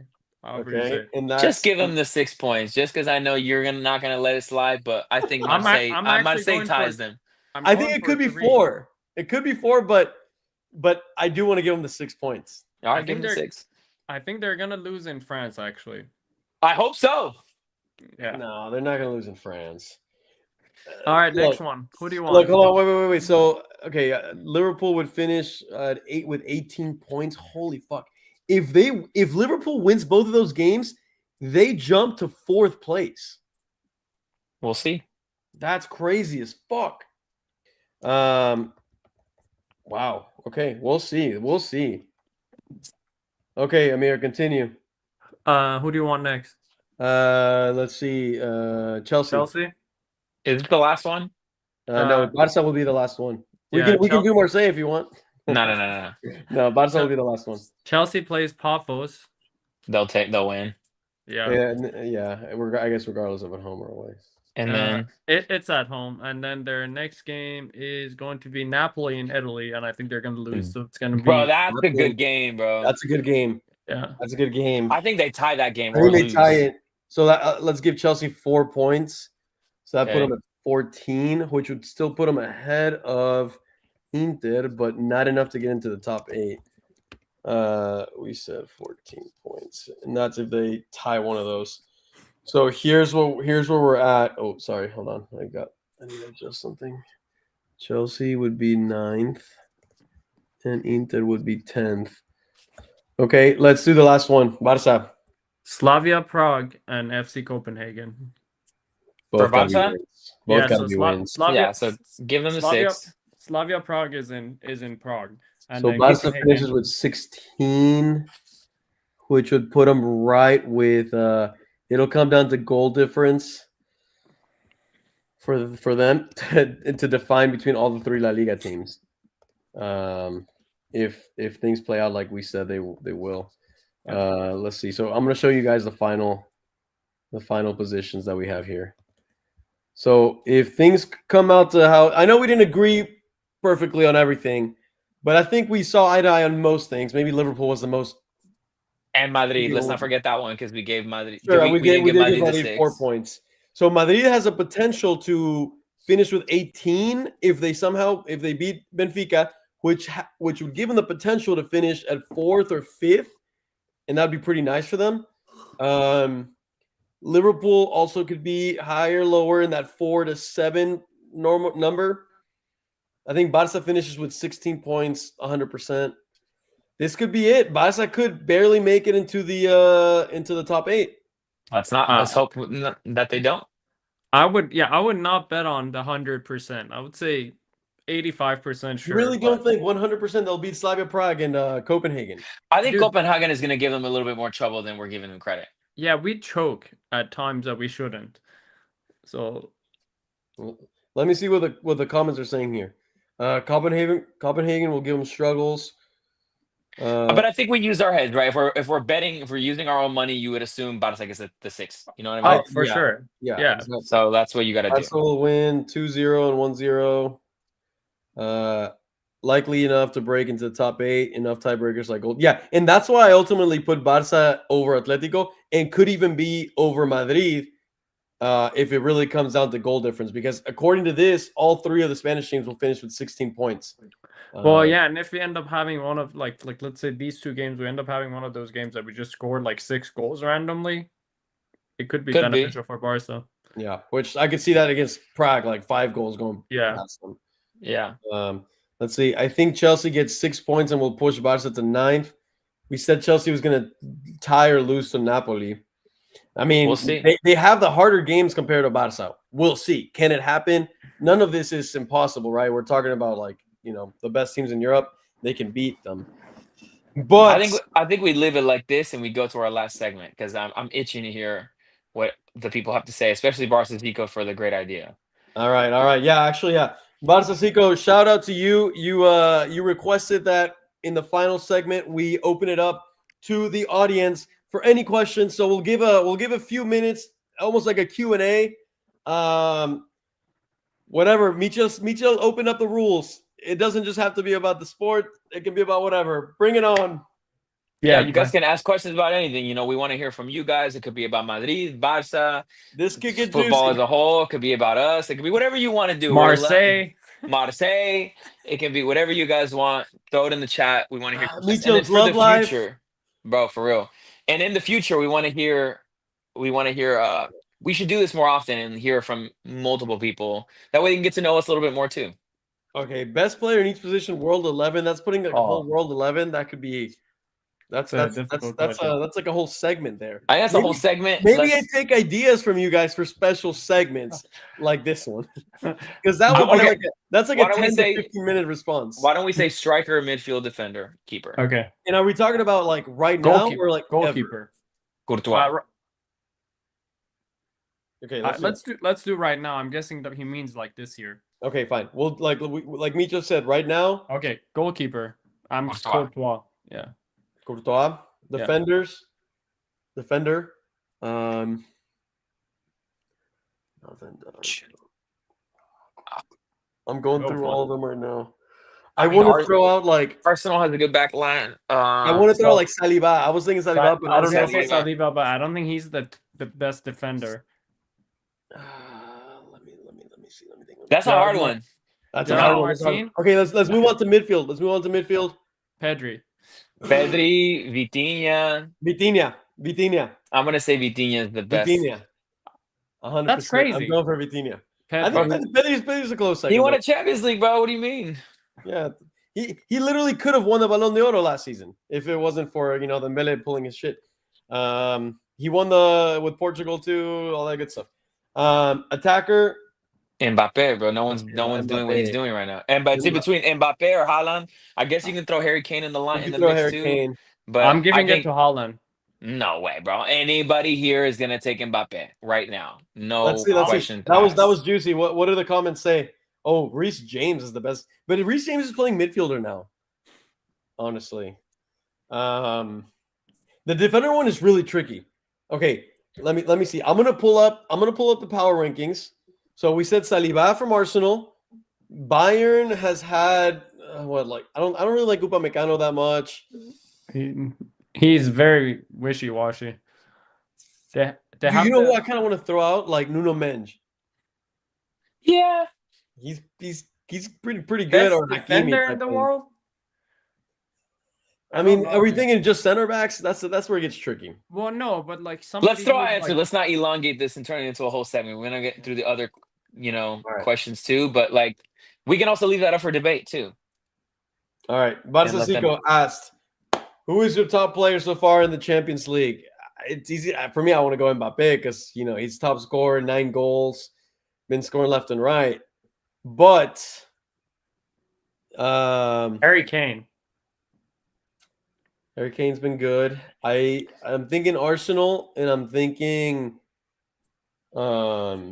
However you say Okay, it. and that's Just give them the 6 points, just because I know you're not gonna let it slide. But I think Marseille, I'm actually Marseille going ties for- them. I think it could be 4. It could be 4, but I do want to give them the 6 points. All right, I give think them the they're- 6. I think they're gonna lose in France. Actually, I hope so. yeah. No, they're not going to lose in France. All right, Look, next one. Who do you want? Look, hold on, wait. So, okay, Liverpool would finish at 8 with 18 points. Holy fuck! If Liverpool wins both of those games, they jump to 4th place. We'll see. That's crazy as fuck. Wow. Okay, we'll see. We'll see. Okay, Amir, continue. Who do you want next? Let's see. Chelsea. Chelsea. Is it the last one? No, Barça will be the last one. We yeah, can do Marseille if you want. No. No, Barça will be the last one. Chelsea plays Paphos. They'll win. Yeah. I guess regardless of at home or away. And then it's at home, and then their next game is going to be Napoli in Italy, and I think they're going to lose. So it's going to be. Bro, that's a good game, bro. That's a good game. Yeah, that's a good game. I think they tie that game. I think they tie it. So that let's give Chelsea 4 points. So that put them at 14, which would still put them ahead of Inter, but not enough to get into the top 8. We said 14 points, and that's if they tie one of those. So here's where we're at. Oh, sorry, hold on. I need to adjust something. Chelsea would be 9th, and Inter would be 10th. Okay, let's do the last one. Barça. Slavia Prague and FC Copenhagen. For Barça? Both gotta be wins. So give them the 6. Slavia Prague is in Prague. And so Barça finishes with 16, which would put them right with it'll come down to goal difference for them to define between all the 3 La Liga teams. If things play out like we said they will. Let's see. So I'm going to show you guys the final positions that we have here. So if things come out to how I know we didn't agree perfectly on everything, but I think we saw eye to eye on most things. Maybe Liverpool was the most. And Madrid. Let's not forget that one because we gave Madrid. Sure, we did give Madrid Madrid 4 points. So Madrid has a potential to finish with 18 if they beat Benfica, which would give them the potential to finish at 4th or 5th, and that'd be pretty nice for them. Liverpool also could be higher, lower in that 4 to 7 normal number. I think Barça finishes with 16 points, 100%. This could be it. Barça could barely make it into the top 8. Let's hope that they don't. I would not bet on the 100%. I would say 85% sure. You really don't think 100% they'll beat Slavia Prague and Copenhagen? I think Copenhagen is going to give them a little bit more trouble than we're giving them credit. Yeah, we choke at times that we shouldn't. So let me see what the comments are saying here. Copenhagen will give them struggles. But I think we use our heads, right? If we're using our own money, you would assume Barça gets the 6. You know what I mean? Oh, for sure. Yeah. Exactly. So that's what you got to do. Barça will win 2-0 and 1-0. Likely enough to break into the top 8. Enough tiebreakers like gold. Yeah, and that's why I ultimately put Barça over Atletico and could even be over Madrid if it really comes down to goal difference. Because according to this, all 3 of the Spanish teams will finish with 16 points. Well, yeah, and if we end up having one of like let's say these 2 games, we end up having one of those games that we just scored like 6 goals randomly, it could be beneficial for Barca. Yeah, which I could see that against Prague, like 5 goals going past them. Yeah. Let's see. I think Chelsea gets 6 points and will push Barca to 9th. We said Chelsea was going to tie or lose to Napoli. I mean, we'll see. They have the harder games compared to Barca. We'll see. Can it happen? None of this is impossible, right? We're talking about like the best teams in Europe, they can beat them. But I think we leave it like this and we go to our last segment because I'm itching to hear what the people have to say, especially Barca Zico for the great idea. all right. Yeah, actually, yeah. Barca Zico, shout out to you. You requested that in the final segment we open it up to the audience for any questions. So we'll give a few minutes, almost like a Q&A. Whatever. Michel, open up the rules. It doesn't just have to be about the sport. It can be about whatever. Bring it on. Yeah, you guys can ask questions about anything. We want to hear from you guys. It could be about Madrid, Barca, This could get football juicy. as a whole. It could be about us. It could be whatever you want to do. Marseille. Marseille. It can be whatever you guys want. Throw it in the chat. We want to hear questions. Michel's And then love life. future, bro, for real. And in the future, we want to hear. We should do this more often and hear from multiple people. That way, you can get to know us a little bit more too. Okay, best player in each position, World 11. That's putting the whole World 11. That could be. That's like a whole segment there. I think that's a whole segment. Maybe I take ideas from you guys for special segments like this one, because that would be that's like a 10 to 15-minute response. Why don't we say striker, midfield, defender, keeper? Okay. And are we talking about like right now or like goalkeeper? Courtois. Okay, let's do right now. I'm guessing that he means like this year. Okay, fine. Well, like Micho said, right now. Okay, goalkeeper. I'm Courtois. Yeah. Courtois. Defenders. Yeah. Defender. I'm going through all of them right now. I want to throw out like Arsenal has a good back line. I want to throw like Saliba. I was thinking Saliba, but I don't know. Saliba, but I don't think he's the best defender. Let me see. Let me think. That's a hard one. That's a hard one. Okay, let's move on to midfield. Pedri, Vitinha. I'm gonna say Vitinha is the best. Vitinha. 100%. That's crazy. I'm going for Vitinha. I think Pedri's a close second. He won a Champions League, bro. What do you mean? Yeah, he literally could have won the Ballon d'Oro last season if it wasn't for the Mele pulling his shit. He won with Portugal too, all that good stuff. Attacker. Mbappe, bro. No one's doing what he's doing right now. And but between Mbappe or Haaland, I guess you can throw Harry Kane in the line in the mix too. But I'm giving it to Haaland. No way, bro. Anybody here is gonna take Mbappe right now. No let's question. See. That was juicy. What do the comments say? Oh, Reece James is the best, but Reece James is playing midfielder now. Honestly, the defender one is really tricky. Okay, let me see. I'm gonna pull up the power rankings. So we said Saliba from Arsenal. Bayern has had I don't really like Upamecano that much. He's very wishy-washy. Do you know who I kind of want to throw out? Like Nuno Mendes. Yeah. He's pretty good. Best defender in the world? I mean, are we thinking just center backs? That's where it gets tricky. Well, no, but like somebody. Let's throw our answer. Let's not elongate this and turn it into a whole segment. We're gonna get through the other, questions too. But like, we can also leave that up for debate too. All right, Barca Zico asked, "Who is your top player so far in the Champions League?" It's easy for me. I want to go Mbappe because he's top scorer, 9 goals, been scoring left and right. But Harry Kane. Harry Kane's been good. I'm thinking Arsenal, and I'm thinking Madueke?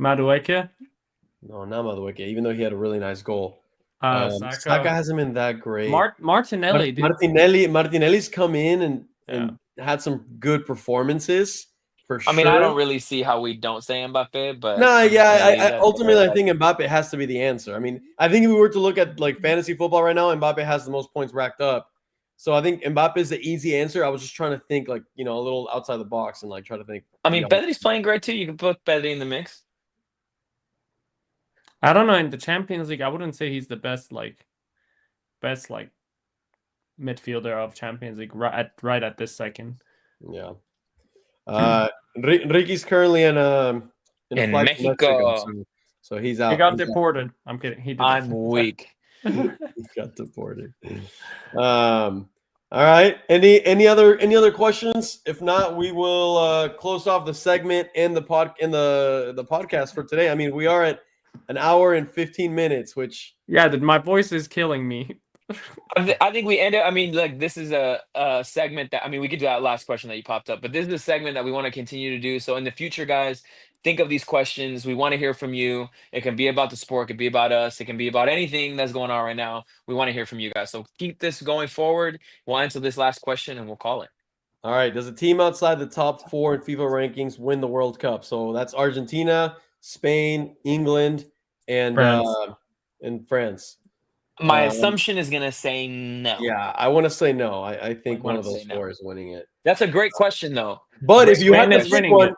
No, not Madueke, even though he had a really nice goal. Saka hasn't been that great. Martinelli, dude. Martinelli's come in and had some good performances. For sure. I mean, I don't really see how we don't say Mbappe, but ultimately I think Mbappe has to be the answer. I mean, I think if we were to look at like fantasy football right now, Mbappe has the most points racked up. So I think Mbappe is the easy answer. I was just trying to think like, a little outside the box and like try to think. I mean, Pedri's playing great too. You can put Pedri in the mix. I don't know. In the Champions League, I wouldn't say he's the best midfielder of Champions League right at this second. Yeah. Ricky's currently in Mexico. So he's out. He got deported. I'm kidding. I'm weak. He got deported. All right. Any other questions? If not, we will close off the segment and the podcast for today. I mean, we are at an hour and 15 minutes, which Yeah, my voice is killing me. I think we end up. I mean, like this is a segment that we could do that last question that you popped up, but this is a segment that we want to continue to do. So in the future, guys, think of these questions. We want to hear from you. It can be about the sport, it can be about us, it can be about anything that's going on right now. We want to hear from you guys. So keep this going forward. We'll answer this last question and we'll call it. all right. Does a team outside the top 4 in FIFA rankings win the World Cup? So that's Argentina, Spain, England, and France. My assumption is gonna say no. Yeah, I want to say no. I think I one wanna of those say no. 4 is winning it. That's a great question, though. But if you had Spain to is pick winning one, it.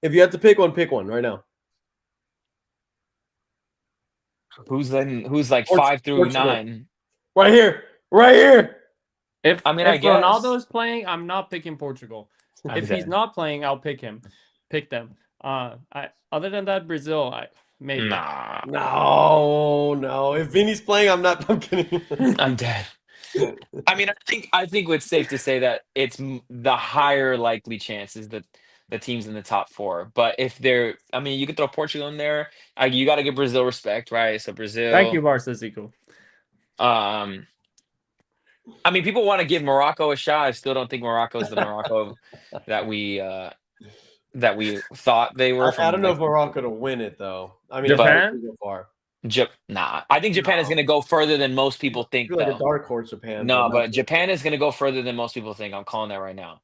if you had to pick one right now. Who's like Portugal. 5 through 9? Right here. Right here. If I if guess. Ronaldo's playing, I'm not picking Portugal. I'm If he's dead. not playing, I'll pick them. Other than that, Brazil, maybe. Nah, No. If Vinny's playing, I'm not. I'm kidding. I'm dead. I think it's safe to say that it's the higher likely chances that the teams in the top 4. But if they're, you could throw Portugal in there. You got to give Brazil respect, right? So Brazil. Thank you, Barca Zico. People want to give Morocco a shot. I still don't think Morocco is the Morocco that we thought they were. I don't know if Morocco to win it though. Japan? So far. Nah, I think Japan is going to go further than most people think. I feel like a dark horse, Japan. No, but Japan is going to go further than most people think. I'm calling that right now.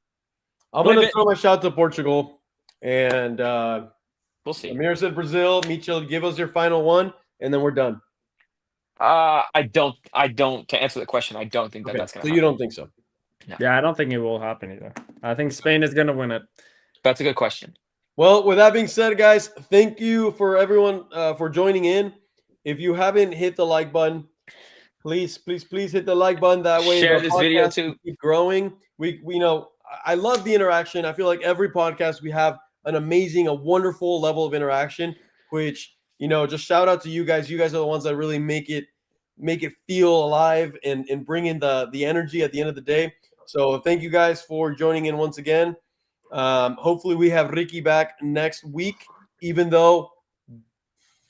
I'm going to throw my shot to Portugal, and we'll see. Amir said Brazil. Michel, give us your final one, and then we're done. I don't. To answer the question, I don't think that's going to happen. So you don't think so? No. Yeah, I don't think it will happen either. I think Spain is going to win it. That's a good question. Well, with that being said, guys, thank you for everyone for joining in. If you haven't hit the like button, please hit the like button. That way, share this video too. Keep growing. We I love the interaction. I feel like every podcast we have a wonderful level of interaction. Which just shout out to you guys. You guys are the ones that really make it feel alive and bring in the energy at the end of the day. So thank you guys for joining in once again. Hopefully we have Ricky back next week, even though,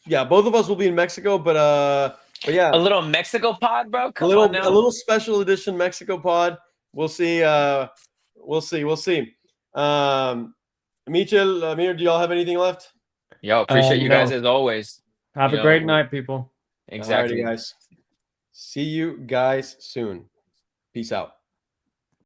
both of us will be in Mexico, but yeah. A little Mexico pod, bro. A little special edition Mexico pod. We'll see. We'll see. Michel, Amir, do y'all have anything left? Yo, appreciate you guys as always. Have a great night, people. Exactly. Alrighty, guys. See you guys soon. Peace out.